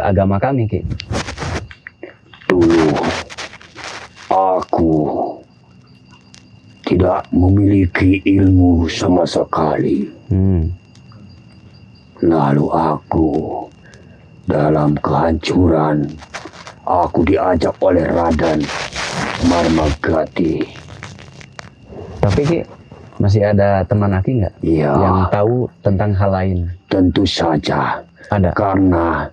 agama kami, Ki? dulu aku tidak memiliki ilmu sama sekali. Lalu aku dalam kehancuran, aku diajak oleh Raden Marmagati. Tapi Ki, masih ada teman Aki nggak Ya, yang tahu tentang hal lain? tentu saja. Ada. Karena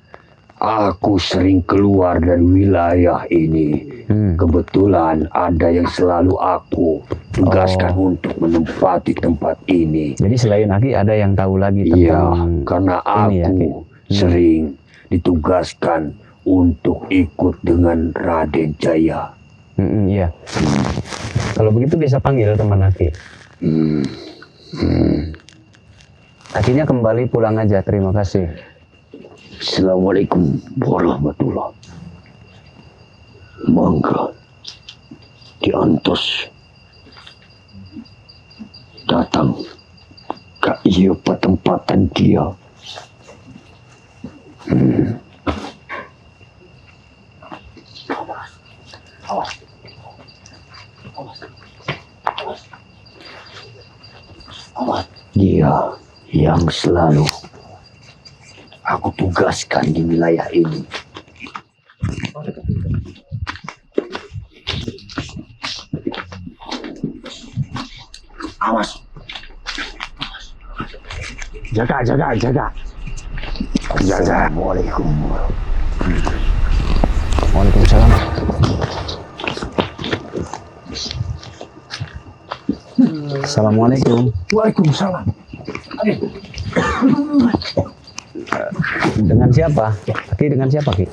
aku sering keluar dari wilayah ini. Kebetulan ada yang selalu aku tugaskan untuk menempati tempat ini. Jadi selain Aki ada yang tahu lagi Iya, tentang karena ini ya, Ki? aku sering ditugaskan untuk ikut dengan Raden Jaya. Iya. Kalau begitu bisa panggil teman Aki. Akinya kembali pulang aja. Terima kasih. Assalamualaikum warahmatullahi. Mangga diantos datang ke iya pertempatan dia. Dia yang selalu aku tugaskan di wilayah ini. Awas. Jaga. Assalamualaikum. Waalaikumsalam. Assalamualaikum. Waalaikumsalam. Dengan siapa? Ki, dengan siapa, Ki?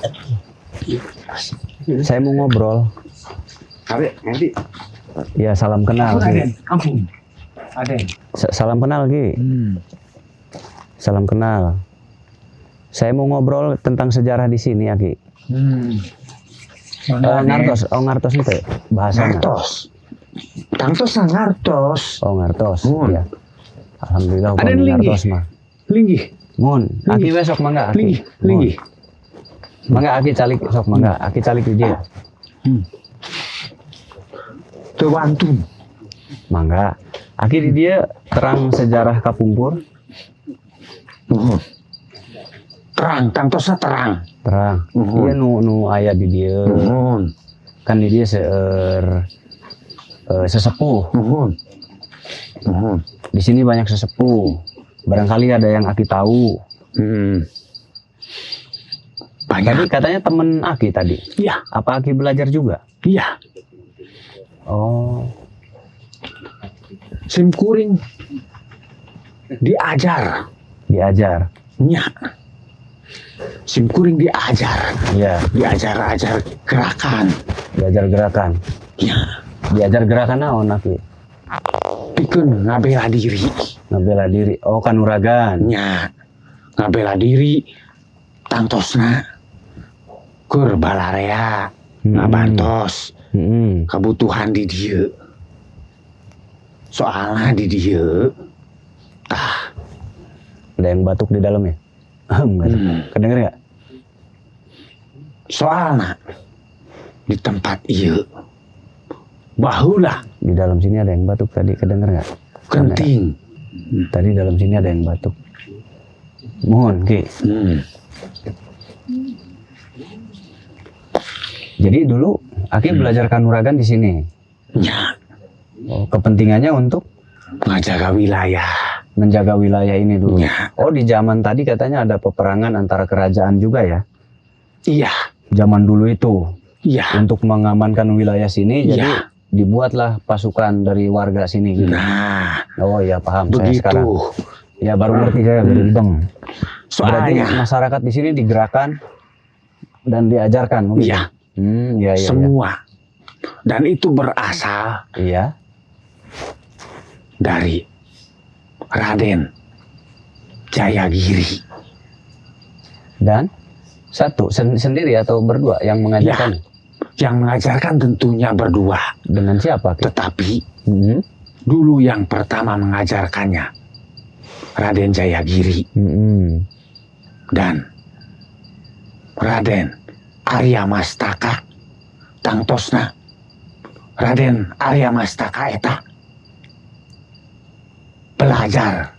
Saya mau ngobrol. Nanti Ya, salam kenal, Ki. ampun. Aden. Salam kenal, Ki. Salam kenal. Saya mau ngobrol tentang sejarah di sini, ya, Ki. Ngartos itu bahasanya. Tangtos ngartos. Oh, ngartos. Mun. Ya. Alhamdulillah, Ada Bang, linggi. ngartos mah. Linggi. Mun, Aki besok mangga, Aki. Linggi. Mun. Mangga Aki calik sok mangga. Aki calik di dia. Tewantun. Mangga. Aki di dia terang sejarah Kapungkur. Terang, tangtosnya terang. Terang. Iya nu aya di dia. Kan di dia sesepuh. Di sini banyak sesepuh. Barangkali ada yang Aki tahu. Tadi Banyak. katanya temen Aki tadi. Iya, Apa Aki belajar juga? iya. Oh, Sim kuring diajar. diajar. Nya. Sim kuring diajar. Iya, Diajar gerakan. diajar gerakan. Ya, Diajar gerakan naon Aki? pikeun ngabela diri. Ngebela diri. Oh, kanuragan. Nya, ngabela diri. Tangtosna keur balarea ngabantos kebutuhan di dieu. Soalnya di dieu Ada yang batuk di dalam ya? Kedenger nggak? soalnya di tempat ieu baheula Di dalam sini ada yang batuk tadi. Kedenger nggak? genting. Tadi dalam sini ada yang batuk. Mohon, Ki. Jadi dulu Aki belajar kanuragan di sini. Nya, Oh, kepentingannya untuk ngajaga wilayah. menjaga wilayah ini dulu. Ya. Oh, di zaman tadi katanya ada peperangan antara kerajaan juga ya? Iya, zaman dulu itu iya. untuk mengamankan wilayah sini. Jadi Iya. dibuatlah pasukan dari warga sini gitu. Nah, Oh iya paham saya begitu. sekarang. Ya baru ngerti saya baru bang. Berarti Soalnya, masyarakat di sini digerakkan dan diajarkan mungkin. iya, Iya, iya, semua. Dan itu berasal iya. dari Raden Jayagiri. Dan satu sendiri atau berdua yang mengajarkan? Yang mengajarkan tentunya berdua. Dengan siapa? Ki? Tetapi Hmm. dulu yang pertama mengajarkannya Raden Jayagiri Hmm. dan Raden Arya Mastaka tangtosna. Raden Arya Mastaka eta belajar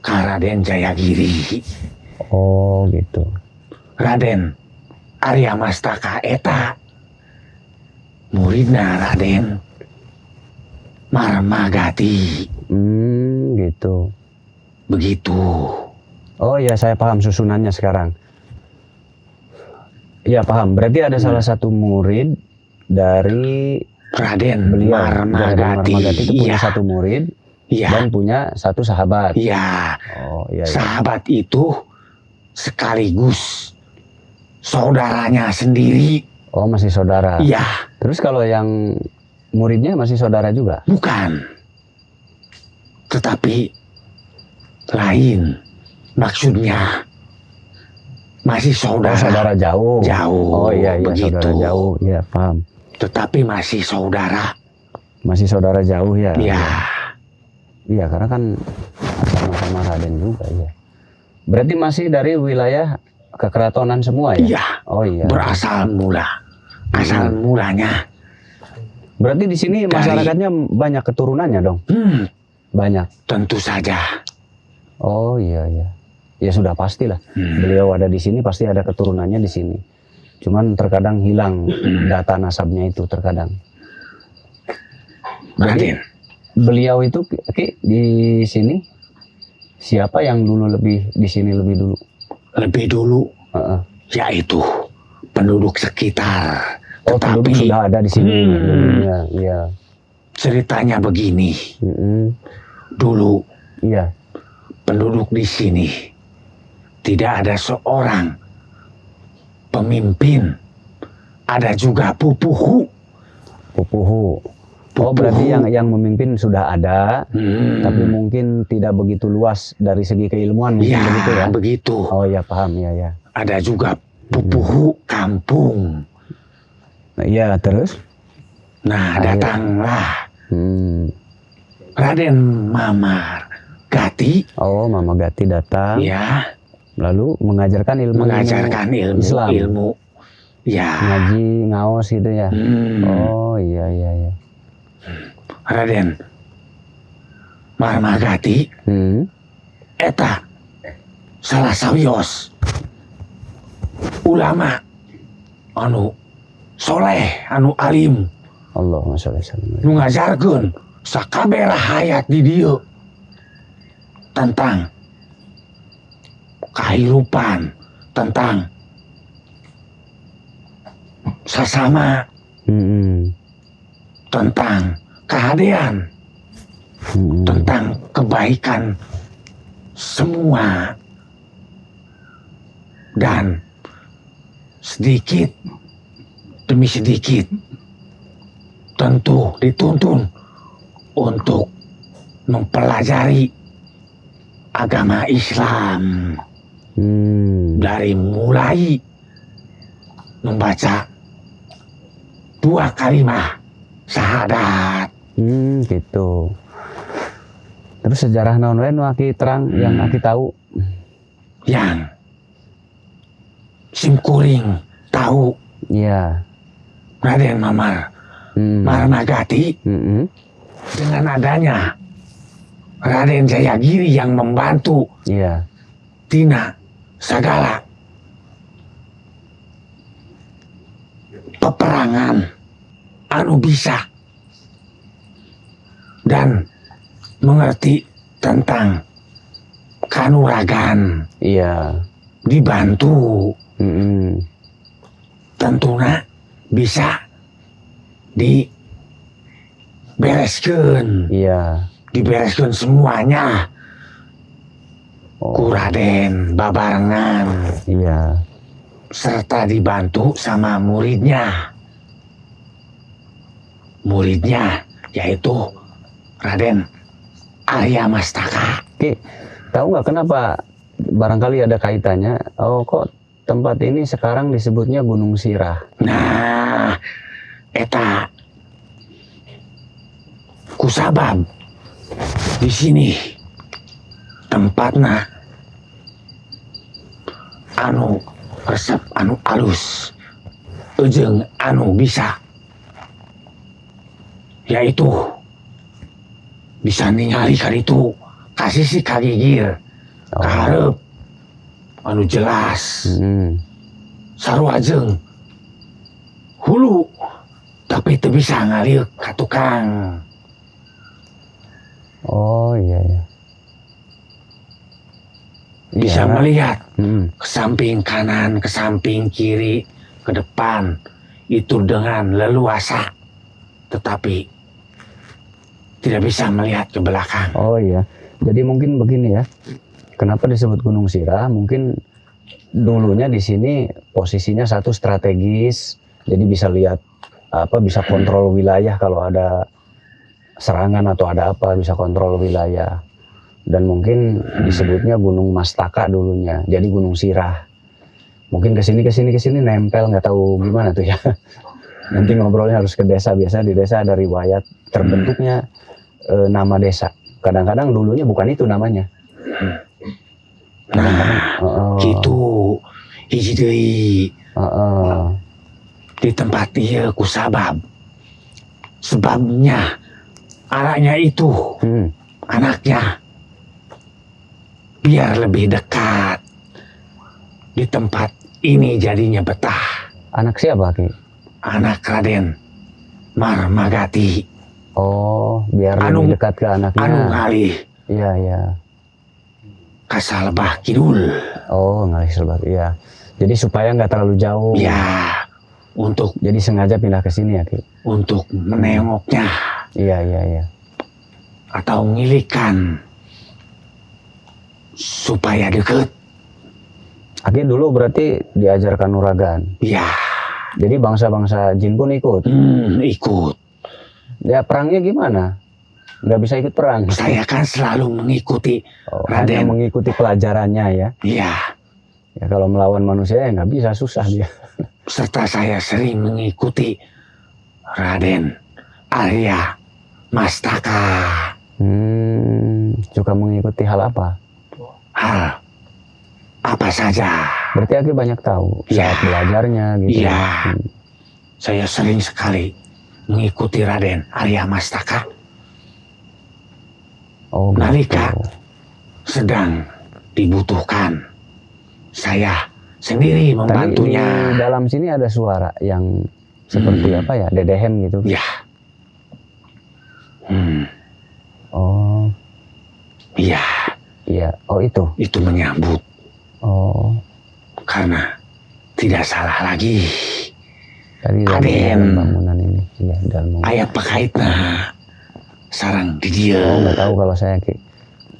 ke Raden Jayagiri. Oh gitu. Raden Arya Mastaka eta muridna Raden Marmagati. Gitu. Begitu. Oh ya saya paham susunannya sekarang. Iya paham. Berarti ada salah satu murid dari Raden beliau. Marmagati. Marmagati itu punya Iya, satu murid iya, dan punya satu sahabat. iya. Oh iya. Iya. Sahabat itu sekaligus saudaranya sendiri. Oh masih saudara. Iya, Terus kalau yang muridnya masih saudara juga? bukan. Tetapi lain. Maksudnya masih Oh, saudara. saudara jauh. Jauh. Oh iya iya begitu. saudara jauh. Iya paham. Tetapi masih saudara. Masih saudara jauh ya. Iya. Iya karena kan sama-sama Raden juga ya. Berarti masih dari wilayah kekeratonan semua ya? Iya. Oh iya. Berasal mula. Asal mulanya. Berarti di sini Dari- masyarakatnya banyak keturunannya dong? Banyak. Tentu saja. Oh iya iya. Ya sudah pastilah. Beliau ada di sini pasti ada keturunannya di sini. Cuman terkadang hilang data nasabnya itu terkadang. Jadi Raden. beliau itu Ki, di sini siapa yang dulu lebih di sini lebih dulu? Lebih dulu Heeh. yaitu penduduk sekitar. Oh penduduk Tetapi sudah ada di sini. Dulunya. Iya. ceritanya begini. Mm-mm. Dulu Iya. penduduk di sini tidak ada seorang pemimpin. Ada juga pupuhu. Pupuhu. Oh berarti yang memimpin sudah ada, tapi mungkin tidak begitu luas dari segi keilmuan mungkin Ya, begitu ya. begitu. Oh ya paham ya ya. Ada juga pupuhu kampung. Nah, iya terus? Nah, Ayo. datanglah Hmm. Raden Mamar Gati, Oh Mama Gati datang, ya, lalu mengajarkan ilmu mengajarkan ilmu Islam. ilmu. Ya. Ngaji ngaos gitu ya. Oh iya iya iya. Raden Marmagati eta salah sawios ulama anu soleh anu alim Allahumma sholli alaihi. nu ngajarkeun sakabeh hayat di dieu tentang kehidupan, tentang sesama, tentang keadaan, tentang kebaikan semua, dan sedikit demi sedikit tentu dituntun untuk mempelajari agama Islam dari mulai membaca 2 kalimat syahadat. Gitu. Terus sejarah naon wae nu aki terang yang aki tahu? Yang simkuring tahu Iya. Raden Mamar Marmagati dengan adanya Raden Jayagiri yang membantu Iya. tina segala peperangan anu bisa dan mengerti tentang kanuragan Iya. dibantu tentunya bisa dibereskeun, Iya. dibereskeun semuanya. Oh, Ku Raden babarengan iya. serta dibantu sama muridnya. Muridnya yaitu Raden Arya Mastaka. Ki, tahu nggak kenapa barangkali ada kaitannya? Oh, kok tempat ini sekarang disebutnya Gunung Sirah? Nah, eta kusabab di sini tempatna anu resep anu alus ujung anu bisa yaitu bisa ningali kaditu kasih si kagigir karep anu jelas sarua jeung hulu tapi teu bisa ngaliuk ka tukang. Oh iya ya. Bisa Iya. melihat Mm. ke samping kanan, ke samping kiri, ke depan itu dengan leluasa, tetapi tidak bisa melihat ke belakang. Oh iya. Jadi mungkin begini ya. Kenapa disebut Gunung Sirah? Mungkin dulunya di sini posisinya satu strategis, jadi bisa lihat apa, bisa kontrol wilayah kalau ada serangan atau ada apa, bisa kontrol wilayah. Dan mungkin disebutnya Gunung Mastaka dulunya, jadi Gunung Sirah. Mungkin kesini nempel, nggak tahu gimana tuh ya. Nanti ngobrolnya harus ke desa. Biasa di desa ada riwayat terbentuknya nama desa. Kadang-kadang dulunya bukan itu namanya. Nah, gitu hiji deui di tempat ieu kusabab. Sebabnya anaknya itu, anaknya biar lebih dekat di tempat ini jadinya betah. Anak siapa, Ki? Anak Raden Marmagati Oh, biar Anu- lebih dekat ke anaknya. anu ngalih Iya, iya. ka Salebah Kidul. Oh, ngalih Salebah. Iya. Jadi supaya nggak terlalu jauh. Ya, untuk Jadi sengaja pindah ke sini ya, Ki? menengoknya Iya, iya, iya. atau ngilikan supaya deket. Aki dulu berarti diajarkan Nuragan. Ya, Jadi bangsa-bangsa jin pun ikut. ikut. Ya perangnya gimana? Nggak bisa ikut perang. Saya kan selalu mengikuti. Oh, hanya Raden. mengikuti pelajarannya ya. Ya, Ya kalau melawan manusia ya nggak bisa, susah dia. serta saya sering mengikuti Raden Arya Mastaka. Suka mengikuti hal apa? Hal apa saja. Berarti Aki banyak tahu Ya. saat belajarnya gitu. Iya. Saya sering sekali mengikuti Raden Arya Mastaka Oh, gitu. Nalika sedang dibutuhkan. Saya sendiri Tadi membantunya. di dalam sini ada suara yang seperti apa ya? Dedehem gitu. Ya. Oh, Iya, iya. Oh itu. itu menyambut Oh, karena tidak salah lagi. tadi dalam Aden. bangunan ini. Iya, dalam bangunan. Ayah pakaitna sarang di dia. Oh, nggak tahu kalau saya, Ki.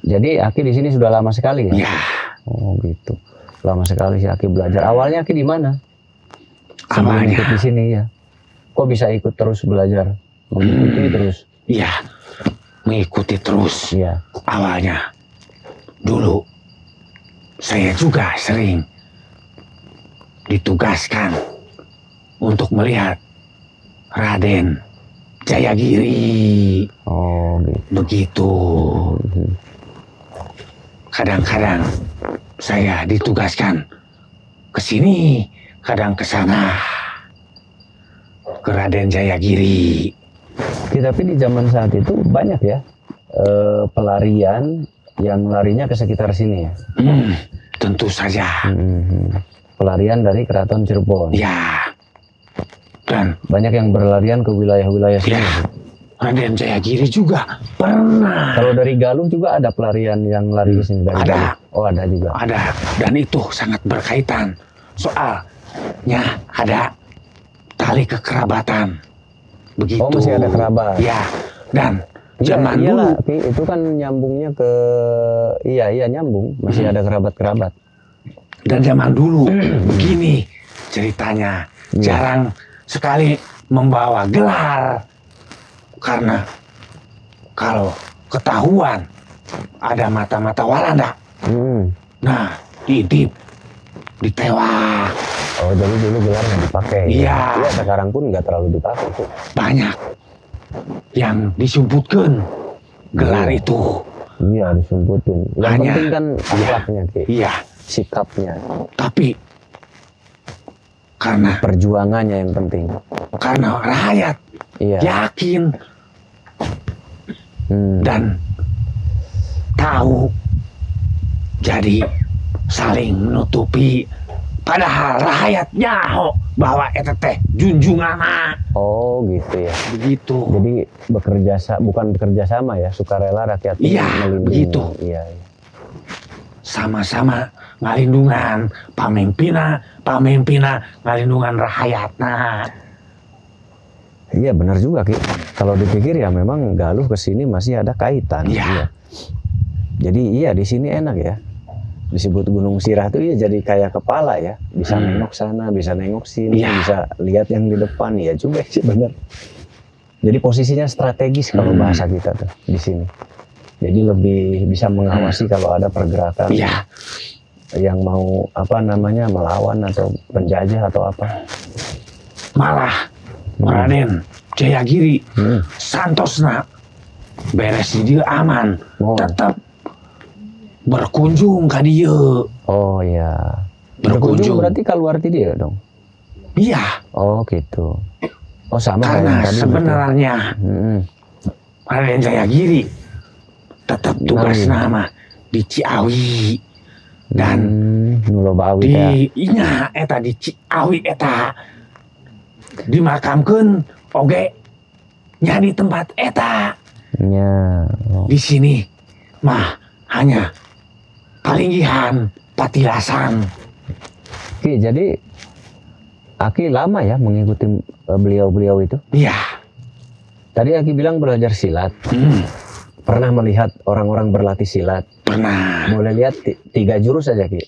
Jadi Aki di sini sudah lama sekali ya? Ya, Oh, gitu. Lama sekali si Aki belajar. Awalnya Aki di mana? Sebelum Awalnya. ikut di sini ya. Kok bisa ikut terus belajar? Mengikuti terus. ya, mengikuti terus. Iya. Awalnya, dulu saya juga sering ditugaskan untuk melihat Raden Jayagiri. Oh, gitu. Begitu. Kadang-kadang saya ditugaskan ke sini, kadang ke sana, ke Raden Jayagiri. Tapi di zaman saat itu banyak ya pelarian yang larinya ke sekitar sini ya. Tentu saja. Pelarian dari Keraton Cirebon. Ya. Dan Banyak yang berlarian ke wilayah-wilayah sini. ya, Raden Jayagiri juga pernah Kalau dari Galuh juga ada pelarian yang lari ke sini dari Ada. Galuh. Oh, ada juga. ada, dan itu sangat berkaitan. Soalnya ada tali kekerabatan. Begitu. Oh, masih ada kerabat. Ya, dan Iya, zaman iyalah, dulu Ki, itu kan nyambungnya ke iya nyambung, masih ada kerabat-kerabat. dan zaman dulu begini ceritanya, Iya. jarang sekali membawa gelar karena kalau ketahuan ada mata-mata Walanda, Hmm. nah ditewak Oh, jadi dulu gelar nggak dipakai. Iya. Ya, sekarang pun nggak terlalu dipakai tuh. banyak yang disebutkan gelar Iya. itu. Iya, disebutin. Yang Hanya- penting kan akhlaknya, Ki. Iya, Sikapnya, tapi karena perjuangannya yang penting. rakyat Iya. yakin Hmm. dan tahu, jadi saling menutupi. Padahal rakyat nyaho bahwa eta teh junjungan Oh, gitu ya. begitu. Jadi bukan bekerja sama ya, sukarela rakyat ini Iya, melindungi. begitu. Iya. Sama-sama ngalindungan pamimpina ngalindungan rakyatna. Iya, benar juga, Ki. Kalau dipikir ya memang Galuh ke sini masih ada kaitan. Iya. Jadi iya di sini enak ya. Disebut Gunung Sirah tuh ya jadi kayak kepala ya. Bisa nengok sana, bisa nengok sini, Iya. bisa lihat yang di depan. Ya juga sih benar. Jadi posisinya strategis kalau bahasa kita tuh di sini. Jadi lebih bisa mengawasi kalau ada pergerakan Iya, yang mau melawan atau penjajah atau apa. malah Raden Jayagiri Hmm. santosna beres di dia aman, Oh. tetap berkunjung ke dia. Oh ya. Berkunjung. Berarti keluar ti dia dong. Iya, Oh gitu. Oh sama kayak yang karena tadi. sebenarnya berarti. Hmm. Raden Jayagiri tetap tugas Nami. nama di Ciawi dan Nuloba awi ya. di Ciawi eta dimakamkeun oge nya di tempat eta. Ya. Oh. Di sini mah hanya palinggihan patilasan. Oke, jadi Aki lama ya mengikuti beliau-beliau itu. Iya. Tadi Aki bilang belajar silat. Pernah melihat orang-orang berlatih silat. Pernah. Boleh lihat 3 jurus aja, Ki.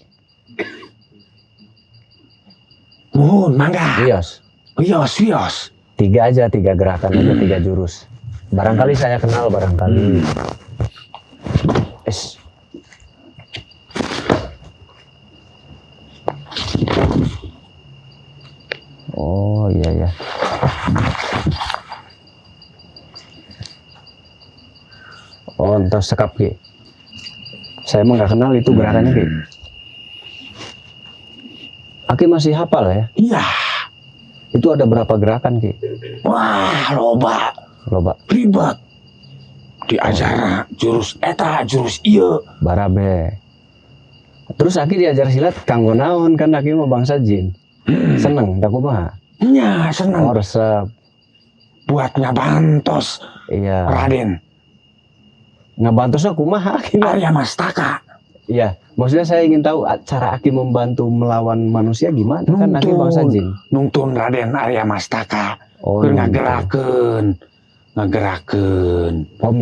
Mohon mangga. Wios. Wios. 3 aja, 3 gerakan aja, 3 jurus. Barangkali saya kenal, barangkali. Es. Oh iya ya. Oh entah sekap Ki. Saya emang nggak kenal itu gerakannya Ki. Aki masih hafal ya? Iya. Itu ada berapa gerakan Ki? Wah, loba. Ribet. Diajar jurus eta, jurus ieu. Barabe. Terus Aki diajar silat kanggo naon kan Aki mah bangsa jin. Seneng tak kumaha? Nya seneng Oh resep. buat ngabantos Iya. Raden Ngabantusnya kumaha Aki mah? Arya Mastaka. Iya. Maksudnya saya ingin tahu cara Aki membantu melawan manusia gimana kan Aki bangsa jin. Nungtun Raden Arya Mastaka. Oh, Keur gitu. ngagerakeun. Oh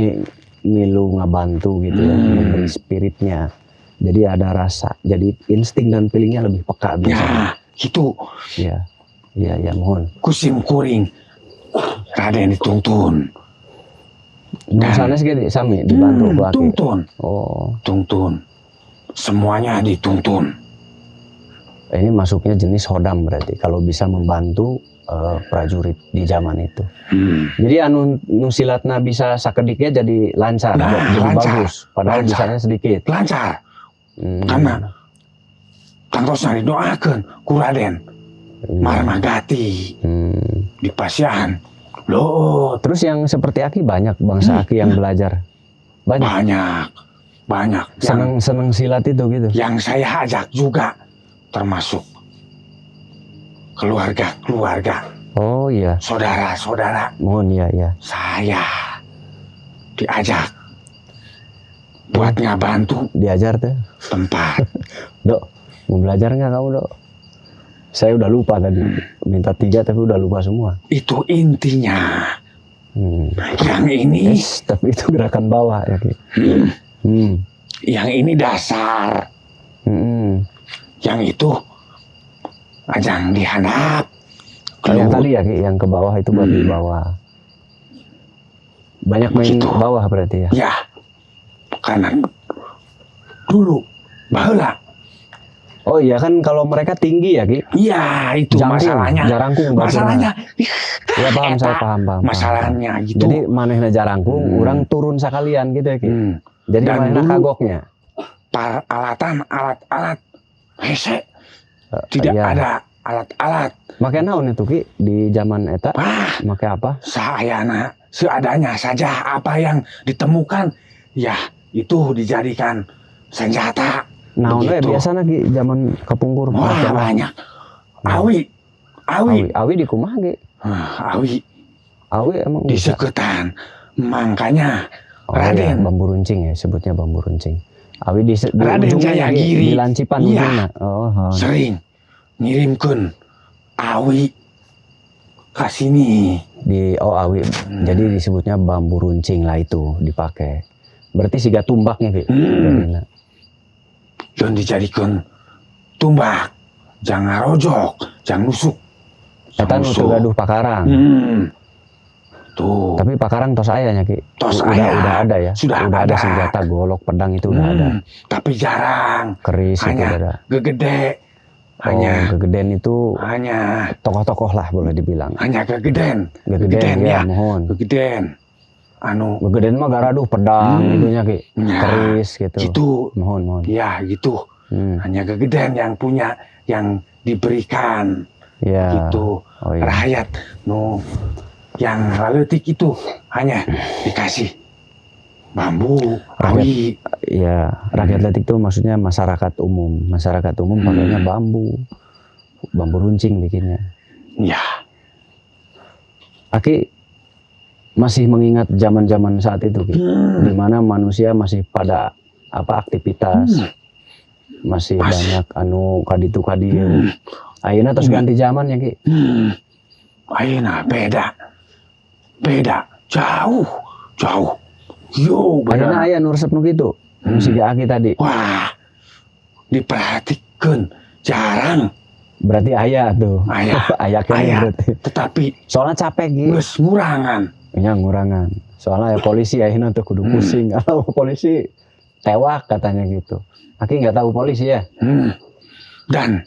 milu ngabantu gitu ya, memberi spiritnya. Jadi ada rasa. Jadi insting dan feelingnya lebih peka biasanya. Ya, gitu. Iya. Iya, mohon. Kusim kuring Raden dituntun. Nah, sana segini sami dibantu Bu Aki. Tuntun. Oh, Tuntun. Semuanya dituntun. ini masuknya jenis hodam berarti kalau bisa membantu prajurit di zaman itu. Jadi anu silatna bisa sakediknya jadi lancar, Nah, jadi lancar. bagus. Padahal Lancar. bisanya sedikit. Lancar. Karena kantosna didoakeun ku Raden Marmagati di Pasian. Loh, Terus yang seperti Aki banyak bangsa Aki yang belajar. Banyak. banyak. Seneng silat itu gitu. Yang saya ajak juga termasuk keluarga, Oh iya, saudara-saudara mohon ya. saya diajak buat ngabantu Diajar tuh. tempat. Dok, mau belajar nggak kamu Dok? Saya udah lupa tadi. Minta 3 tapi udah lupa semua. Itu intinya. Yang ini, tapi itu gerakan bawah ya Ki. yang ini dasar. Yang itu ajang dihadap. Yang tadi ya Ki, yang ke bawah itu baru di bawah. Banyak main Begitu. bawah berarti ya. Ya, karena dulu baheula. Oh iya kan kalau mereka tinggi ya Ki. Iya, itu Jangkung, masalahnya. jarangkung Masalahnya. Ya paham saya paham. Masalahnya gitu. Jadi manehna jarangkung, orang turun sekalian gitu ya Ki. Jadi Dan manehna dulu- kagoknya. alat-alat hese tidak iya. ada alat-alat. Makanya naon itu Ki di zaman eta? Wah, Make apa? sayana seadanya saja apa yang ditemukan ya itu dijadikan senjata. Naon we Begitu. biasana Ki zaman kapungkur. Wah, banyak. Awi. Awi di kumaha Ki? Awi Awi emang bisa. diseketan. Makanya Oh, iya, Raden bambu runcing ya sebutnya bambu runcing. Awi di Raden ujungnya ya, Ki, Jayagiri. di lancipan Iya. ujungnya. Oh. sering ngirimkan awi ke sini. Awi. Jadi disebutnya bambu runcing lah itu dipakai. Berarti siga tumbaknya Ki. Jadinya. Yang dijadikan tumbak, jangan rojok, jangan nusuk. Eta nu teu gaduh pakarang. Tuh, Tapi pakarang tos ayanya Ki. Tos udah, aya. udah ada ya. Sudah udah ada ada. senjata golok, pedang itu udah ada. Tapi jarang, Keris itu hanya udah ada. gegede, Oh, gegeden itu hanya tokoh-tokoh lah boleh dibilang. gegeden, Gegeden ya, mohon. gegeden. Anu, Gegeden mah garaduh pedang itunya Ki. Ya, Keris gitu. gitu, Mohon. ya gitu. Hanya gegeden yang punya, yang diberikan. Ya. Gitu, Oh iya. rakyat no yang laletik itu hanya dikasih bambu, awi. Ya, rakyat letik itu maksudnya masyarakat umum. Masyarakat umum pakainya bambu runcing bikinnya. Ya, Aki masih mengingat zaman-zaman saat itu, Ki, di mana manusia masih pada aktivitas, masih banyak anu kaditu kadieu. Ayeuna terus ganti zaman ya Ki. ayeuna beda, jauh. Yo, Ayeuna benar. aya nu resep nu kitu. Nu siga Aki tadi. Wah, diperhatikan jarang. Berarti aya tuh. Aya, Aya kene aya. berarti. Tetapi Soalnya capek Ki. geus ngurangan. Ya ngurangan. Soalnya ya polisi akhirnya tuh kudu pusing. Kalau polisi tewak katanya gitu. Aki nggak tahu polisi ya? Dan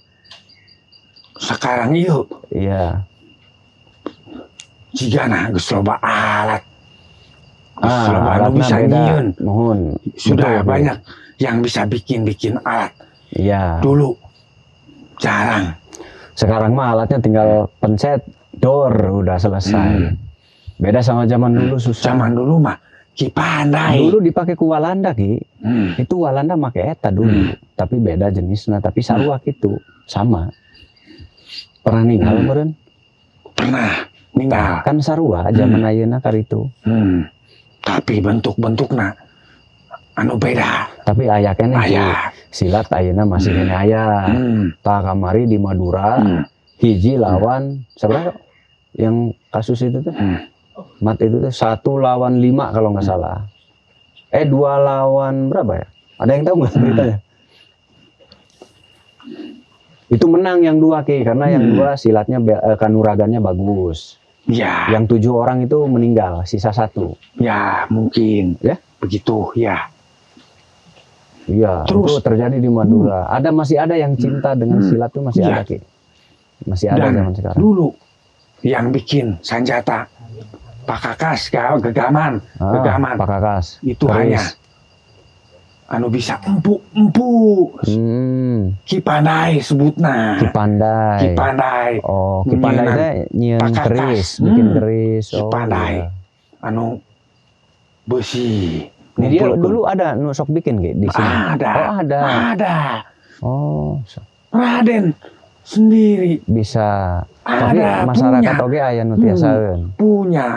sekarang yuk, Iya. jigana geus loba alat. Geus loba anu Alatnya bisa beda. nyieun. Mohon. Sudah Betul, banyak yang bisa bikin alat. Iya. Dulu jarang. Sekarang mah alatnya tinggal pencet door udah selesai. Beda sama zaman dulu susah. Zaman dulu mah Ki pandai. Dulu dipakai ku Walanda Ki. Itu Walanda make eta dulu. Tapi beda jenisnya. Tapi sarua gitu. Sama. Pernah ninggal meureun? Pernah ninggal. Kan sarua zaman ayeuna karitu. Tapi bentuk-bentukna anu beda. Tapi aya keneh Ki. Aya. Silat ayeuna masih keneh aya. Tah kamari di Madura hiji lawan seberapa yang kasus itu tuh? Mat itu tuh 1 lawan 5 kalau nggak salah. 2 lawan berapa ya? Ada yang tahu nggak beritanya? Itu menang yang 2 Ki, karena yang 2 silatnya kanuragannya bagus. Ya, Yang 7 orang itu meninggal, sisa 1. ya mungkin. Ya? Begitu, ya. Iya, Terus? itu terjadi di Madura. Masih ada yang cinta dengan silat tuh masih Iya. ada Ki. Masih ada Dan zaman sekarang. dulu yang bikin senjata pakakas, gegaman, Pak Kakas. itu Keris. hanya anu bisa empu. Ki pandai sebutna. Ki Pandai. Ki pandai. Oh, Ki Pandai Nyieun teh nyieun Pak Kakas. keris, bikin keris. Ki pandai. iya. Anu besi. Ini dia Ngumpulkeun. dulu ada nusok bikin Ki di sini. Ada. Oh, ada. Ada. Oh, Raden sendiri bisa. Tapi ada masyarakat punya. oge aya nu tiasaeun. Punya.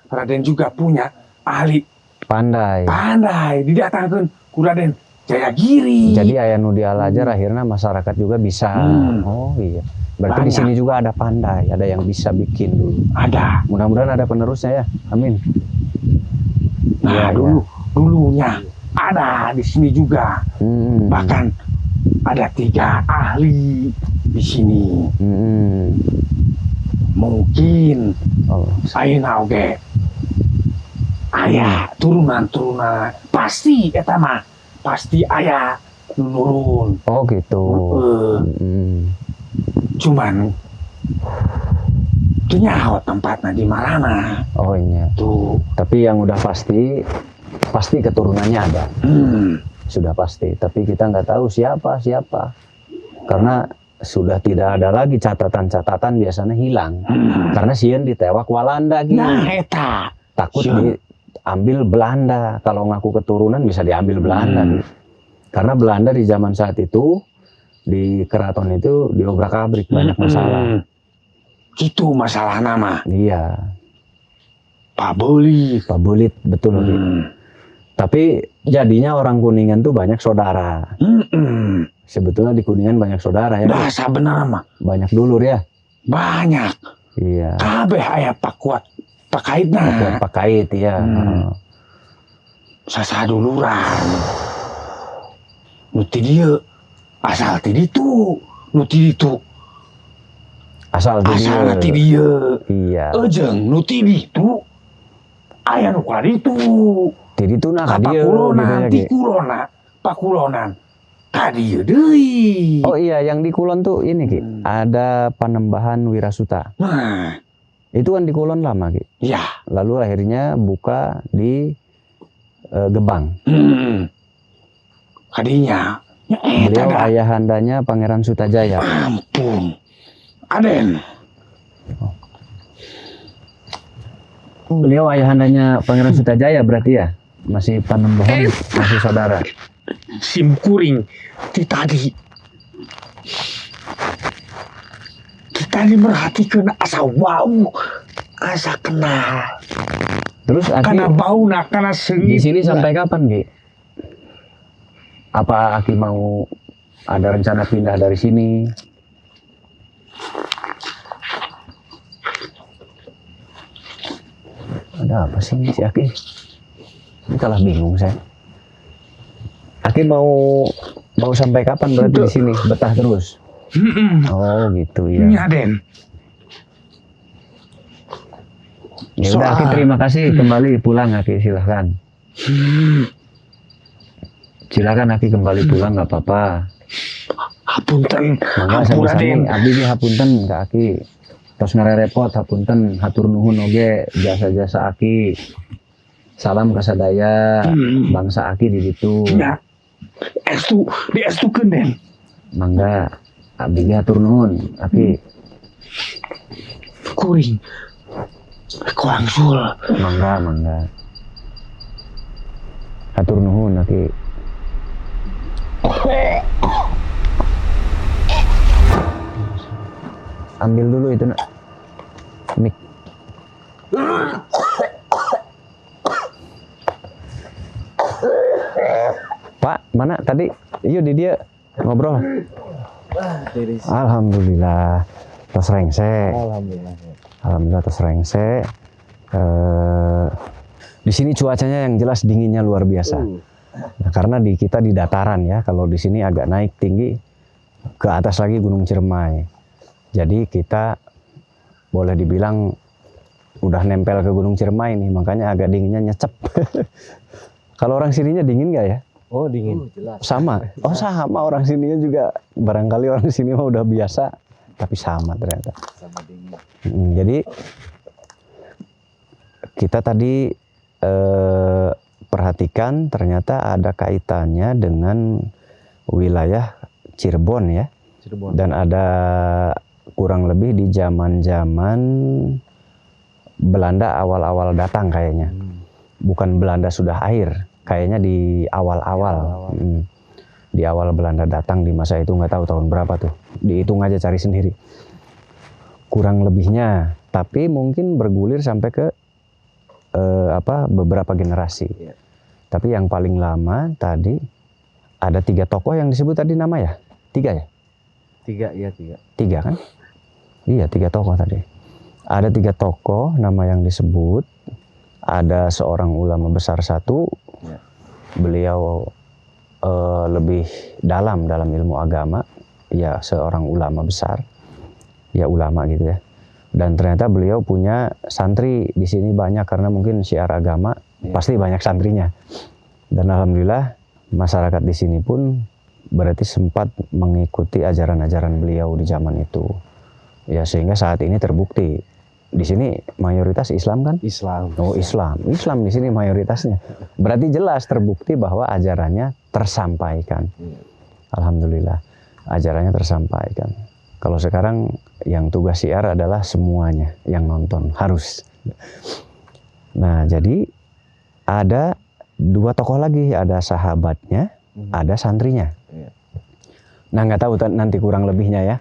Raden juga punya ahli Pandai. pandai didatangkan ku Raden Jayagiri. Jadi aya nu dialajar akhirnya masyarakat juga bisa. Oh iya. Berarti di Banyak. sini juga ada pandai, ada yang bisa bikin dulu. Ada. Mudah-mudahan ada penerusnya ya. Amin. Nah, Iya, dulunya ada di sini juga. Bahkan ada 3 ahli di sini. Mungkin Oh, ayeuna oge aya turunan-turunan pasti eta mah pasti aya nu nurun. oh gitu. Cuman teu nyaho tempatna di mana. Oh iya. Tuh. Tapi yang udah pasti keturunannya ada. Sudah pasti. Tapi kita nggak tahu siapa. Karena sudah tidak ada lagi catatan-catatan, biasanya hilang. Karena sieun ditewak Walanda gitu. Nah, eta Takut sieun. diambil Belanda. Kalau ngaku keturunan bisa diambil Belanda. Gitu. Karena Belanda di zaman saat itu di keraton itu diobrak-abrik, banyak masalah. Itu masalah nama. Iya, Pak Bolit. Pak Bulit betul. Gitu. Tapi jadinya orang Kuningan tuh banyak saudara. Sebetulnya di Kuningan banyak saudara ya. Bahasa benar mah Banyak dulur ya. banyak. Iya. Kabeh aya pakuat pakaitna. Pak Kait ya. Sasaduluran. Nu ti dieu asal ti ditu. Nu ti ditu Asal asal ti dia. dieu. Iya. Ejeng nu ti ditu aya nu ka ditu. Jadi tuh nah Ka dia pakulonan ti gitu ya. kulona. Pakulonan ka dieu deui. Oh iya, yang di Kulon tuh ini Ki. Ada Panembahan Wirasuta. Nah, Itu kan di Kulon lama Ki. ya. Lalu akhirnya buka di Gebang. Kadinya nya eta Beliau da. ayahandanya Pangeran Sutajaya. Ampun. Aden. Beliau ayahandanya Pangeran Sutajaya berarti ya? Masih Panembahan, masih saudara. Sim kuring ti tadi. Kita ini merhatikan asa wau, asa kenal. Terus Aki Karena bau nak, karena di sengit. sini sampai kapan Ki? Apa Aki mau ada rencana pindah dari sini? Ada apa sih ini si Aki? Ini kalah bingung saya. Aki mau sampai kapan berarti di sini? Betah terus? Oh gitu ya. Ini Aden. Ya udah Aki, terima kasih, kembali pulang Aki, silahkan. Silakan Aki kembali pulang, nggak apa-apa. Hapunten, Mangga hampura sami-sami Den. abdi ge hapunten ka Aki. Tos ngarerepot hapunten, hatur nuhun oge jasa-jasa Aki. Salam ka sadaya bangsa Aki di ditu. Ya, diestukeun Den. Mangga abdi ge hatur nuhun Aki. Kuring. Kurang sul. Mangga. Hatur nuhun Aki. Ambil dulu itu nak. Mik. Pak, mana tadi? Iya di dia ngobrol. Alhamdulillah. Tos rengse. Alhamdulillah tos rengse. Di sini cuacanya yang jelas dinginnya luar biasa. Nah, karena kita di dataran ya, kalau di sini agak naik tinggi ke atas lagi Gunung Ciremai. Jadi kita boleh dibilang udah nempel ke Gunung Ciremai nih, makanya agak dinginnya nyecep. Kalau orang sininya dingin nggak ya? Oh dingin. Jelas. Sama. Oh sama, orang sininya juga barangkali orang sini mah udah biasa, tapi sama ternyata. Sama dingin. Jadi kita tadi perhatikan ternyata ada kaitannya dengan wilayah Cirebon ya. Cirebon. Dan ada kurang lebih di zaman-zaman Belanda awal-awal datang kayaknya. Bukan Belanda sudah akhir, kayaknya di awal-awal. Di awal Belanda datang di masa itu, nggak tahu tahun berapa tuh. Dihitung aja, cari sendiri. Kurang lebihnya, tapi mungkin bergulir sampai ke beberapa generasi. Tapi yang paling lama tadi ada 3 tokoh yang disebut tadi nama ya? 3 ya? 3 ya 3. 3 kan? Iya 3 tokoh tadi. Ada 3 tokoh nama yang disebut. Ada seorang ulama besar satu. Ya. Beliau lebih dalam ilmu agama. Ya seorang ulama besar. Ya ulama gitu ya. Dan ternyata beliau punya santri di sini banyak karena mungkin syiar agama pasti banyak santrinya. Dan alhamdulillah masyarakat di sini pun berarti sempat mengikuti ajaran-ajaran beliau di zaman itu. Ya sehingga saat ini terbukti di sini mayoritas Islam kan? Islam. Oh Islam di sini mayoritasnya. Berarti jelas terbukti bahwa ajarannya tersampaikan. Alhamdulillah ajarannya tersampaikan. Kalau sekarang yang tugas syiar adalah semuanya yang nonton harus. Nah jadi ada 2 tokoh lagi, ada sahabatnya, ada santrinya. Nah nggak tahu nanti kurang lebihnya ya.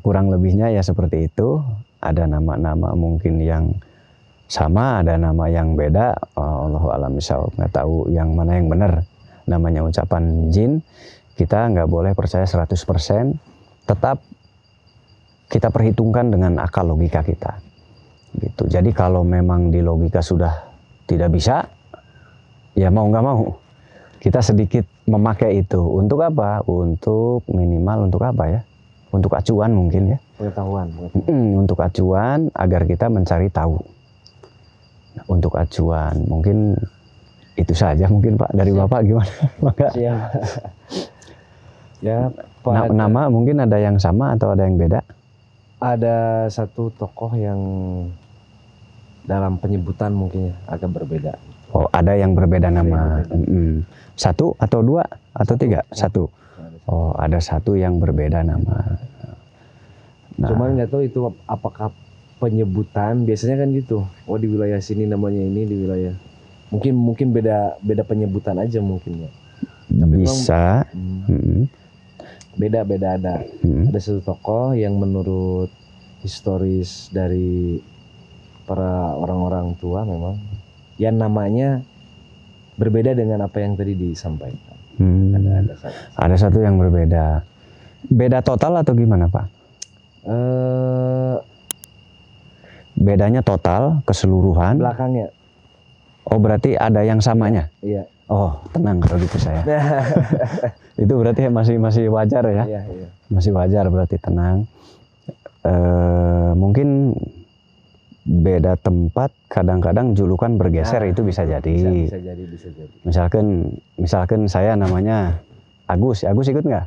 Kurang lebihnya ya seperti itu. Ada nama-nama mungkin yang sama, ada nama yang beda. Allahu a'lam bishawab, nggak tahu yang mana yang benar. Namanya ucapan jin, kita nggak boleh percaya 100%. Tetap kita perhitungkan dengan akal logika kita. Gitu. Jadi kalau memang di logika sudah tidak bisa, ya mau nggak mau kita sedikit memakai itu. Untuk apa? Untuk minimal untuk apa ya? Untuk acuan mungkin ya. Pengetahuan. Untuk acuan agar kita mencari tahu. Nah, untuk acuan mungkin itu saja mungkin Pak dari Bapak gimana? Maka Ya, nama mungkin ada yang sama atau ada yang beda? ada satu tokoh yang dalam penyebutan mungkin ya agak berbeda. Oh, ada yang berbeda nama. Satu atau 2 atau 3? Satu. Oh, ada satu yang berbeda nama. Nah, Cuman nggak tahu itu apakah penyebutan, biasanya kan gitu. Oh di wilayah sini namanya ini, di wilayah mungkin beda penyebutan aja mungkin ya. bisa. Beda ada. Ada satu tokoh yang menurut historis dari para orang-orang tua memang yang namanya berbeda dengan apa yang tadi disampaikan. Ada satu yang berbeda. Beda total atau gimana Pak? Bedanya total keseluruhan. Belakangnya. Oh berarti ada yang samanya? Iya. Oh tenang kalau gitu saya. Itu berarti masih wajar ya? Iya. Masih wajar berarti tenang. Mungkin beda tempat, kadang-kadang julukan bergeser itu bisa jadi. Bisa jadi. Misalkan saya namanya Agus ikut nggak?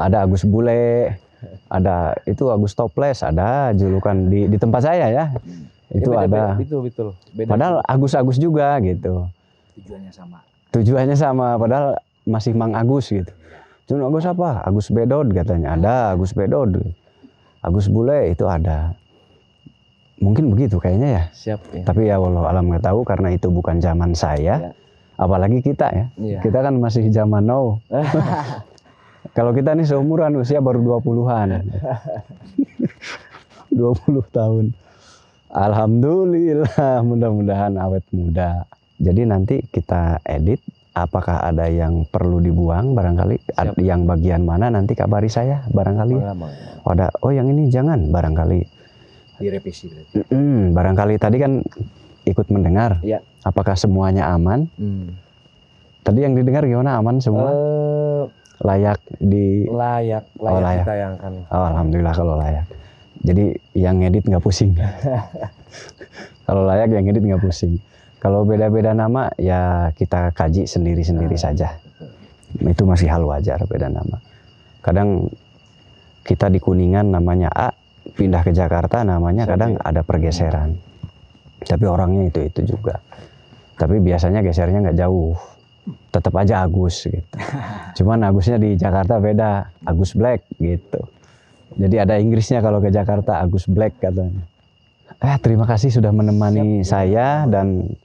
Ada Agus Bule, ada itu Agus Toples, ada julukan di tempat saya ya. Itu ada. Betul. Beda. Padahal Agus juga gitu. Tujuannya sama, padahal masih Mang Agus gitu. Cuma Agus apa? Agus Bedod katanya. Ada Agus Bedod. Agus Bule itu ada. Mungkin begitu kayaknya ya. Siap ya. Tapi ya wallahu alam nggak tahu karena itu bukan zaman saya. Apalagi kita ya. Kita kan masih zaman now. Kalau kita nih seumuran usia baru 20-an. 20 tahun. Alhamdulillah, mudah-mudahan awet muda. Jadi nanti kita edit, apakah ada yang perlu dibuang barangkali, yang bagian mana nanti kabari saya barangkali. Oh yang ini jangan barangkali. Direvisi. Barangkali tadi kan ikut mendengar. Ya. Apakah semuanya aman? Tadi yang didengar gimana, aman semua? Layak Layak ditayangkan. Oh, alhamdulillah kalau layak. Jadi yang ngedit nggak pusing. Kalau layak yang ngedit nggak pusing. Kalau beda-beda nama ya kita kaji sendiri-sendiri saja. Itu masih hal wajar beda nama. Kadang kita di Kuningan namanya A, pindah ke Jakarta namanya kadang ada pergeseran. Tapi orangnya itu juga. Tapi biasanya gesernya nggak jauh. Tetap aja Agus gitu. Cuman Agusnya di Jakarta beda, Agus Black gitu. Jadi ada Inggrisnya kalau ke Jakarta, Agus Black katanya. Terima kasih sudah menemani saya dan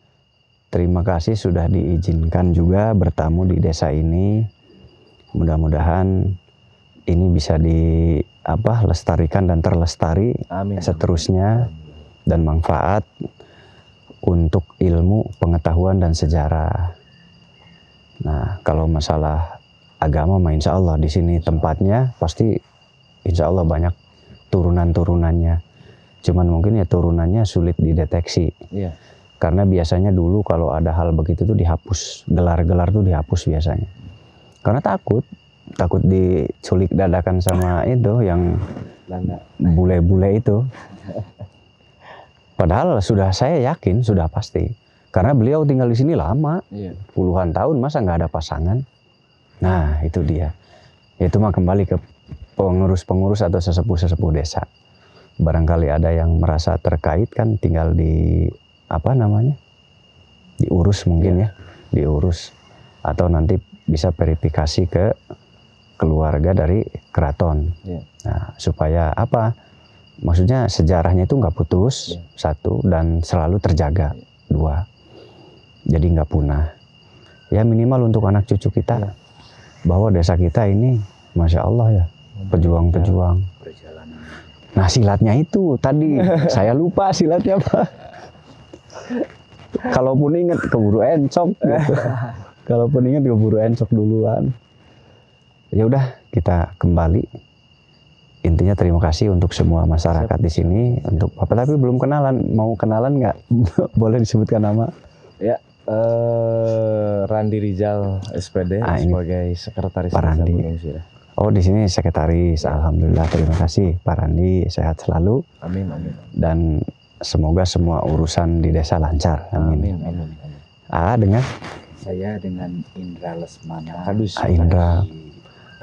terima kasih sudah diizinkan juga bertamu di desa ini. Mudah-mudahan ini bisa lestarikan dan terlestari. Amin. Seterusnya dan manfaat untuk ilmu, pengetahuan dan sejarah. Nah, kalau masalah agama mah insya Allah di sini tempatnya pasti insya Allah banyak turunan-turunannya. Cuman mungkin ya turunannya sulit dideteksi. Iya. Karena biasanya dulu kalau ada hal begitu tuh dihapus, gelar-gelar tuh dihapus biasanya. Karena takut diculik dadakan sama itu yang bule-bule itu. Padahal saya yakin sudah pasti. Karena beliau tinggal di sini lama, puluhan tahun, masa nggak ada pasangan. Nah itu dia. Itu mah kembali ke pengurus-pengurus atau sesepuh-sesepuh desa. Barangkali ada yang merasa terkait kan, tinggal diurus mungkin ya, diurus. Atau nanti bisa verifikasi ke keluarga dari keraton. Nah, supaya apa? Maksudnya sejarahnya itu nggak putus, satu, dan selalu terjaga, dua. Jadi nggak punah. Ya minimal untuk anak cucu kita, bahwa desa kita ini, Masya Allah ya, pejuang-pejuang. Nah silatnya itu tadi, saya lupa silatnya apa. Kalaupun ingat keburu encok gitu. Kalaupun ingat keburu encok duluan. Ya udah kita kembali. Intinya terima kasih untuk semua masyarakat di sini. Untuk apa? Tapi belum kenalan. Mau kenalan nggak? Boleh disebutkan nama? Ya, Randi Rizal SPD sebagai sekretaris Pak Randi. Gunung Sirah. Oh di sini sekretaris. Alhamdulillah, terima kasih Pak Randi, sehat selalu. Amin. Dan semoga semua urusan di desa lancar. Amin. Dengan Saya dengan Indra Lesmana, Indra.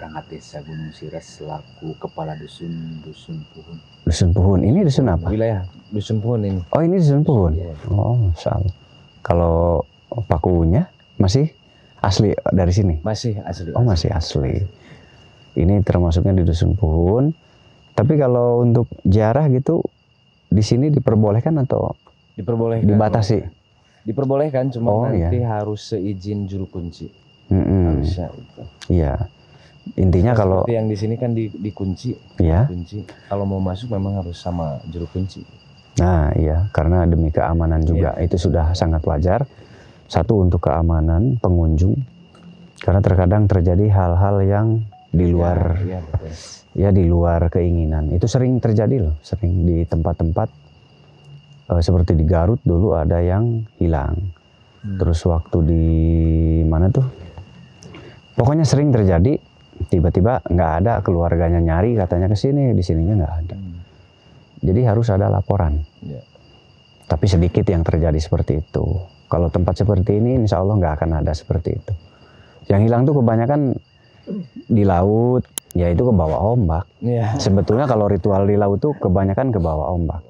perangkat desa Gunung Sirah selaku kepala dusun Puhun. Dusun Puhun. Ini dusun apa? Wilayah Dusun Puhun ini. Oh ini dusun Puhun. Oh Masya Allah. Kalau pakunya masih asli dari sini? Masih asli. Oh masih asli. Ini termasuknya di Dusun Puhun. Tapi kalau untuk ziarah gitu di sini diperbolehkan atau diperbolehkan? Dibatasi? Diperbolehkan, cuma nanti iya. harus seizin juru kunci. Harusnya itu. Iya. Intinya kalau seperti yang di sini kan dikunci. Iya. Kunci. Kalau mau masuk memang harus sama juru kunci. Nah iya, karena demi keamanan juga itu sudah sangat wajar. Satu untuk keamanan pengunjung. Karena terkadang terjadi hal-hal yang di luar di luar keinginan. Itu sering terjadi loh, sering di tempat-tempat seperti di Garut dulu ada yang hilang. Terus waktu di mana tuh? Pokoknya sering terjadi, tiba-tiba nggak ada, keluarganya nyari katanya ke sini, di sininya nggak ada. Jadi harus ada laporan. Tapi sedikit yang terjadi seperti itu. Kalau tempat seperti ini insya Allah nggak akan ada seperti itu. Yang hilang tuh kebanyakan di laut, ya itu ke bawah ombak. Sebetulnya kalau ritual di laut tuh kebanyakan ke bawah ombak.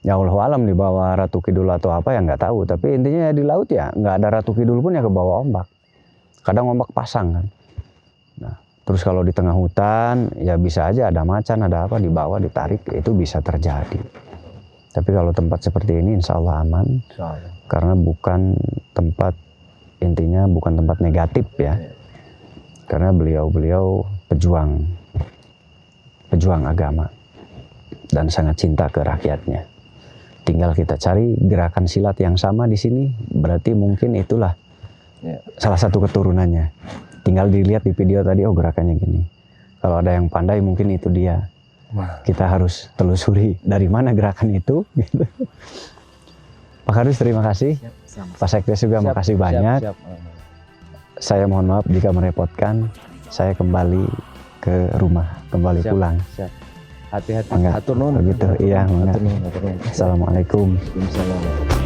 Ya Allah alam di bawah Ratu Kidul atau apa ya nggak tahu. Tapi intinya ya di laut ya nggak ada Ratu Kidul pun ya ke bawah ombak. Kadang ombak pasang kan. Nah, terus kalau di tengah hutan ya bisa aja ada macan, ada apa, di bawah ditarik, itu bisa terjadi. Tapi kalau tempat seperti ini insya Allah aman. Karena bukan tempat, intinya bukan tempat negatif ya. Karena beliau pejuang agama dan sangat cinta ke rakyatnya. Tinggal kita cari gerakan silat yang sama di sini, berarti mungkin itulah salah satu keturunannya. Tinggal dilihat di video tadi, oh gerakannya gini. Kalau ada yang pandai mungkin itu dia. Kita harus telusuri dari mana gerakan itu. Gitu. Pak Kardus terima kasih. Pak Sekdes juga makasih banyak. Saya mohon maaf jika merepotkan. Saya kembali ke rumah, kembali pulang. Hati-hati. Enggak, Hatur nuhun. begitu. Iya, enggak. Assalamualaikum. Waalaikumsalam.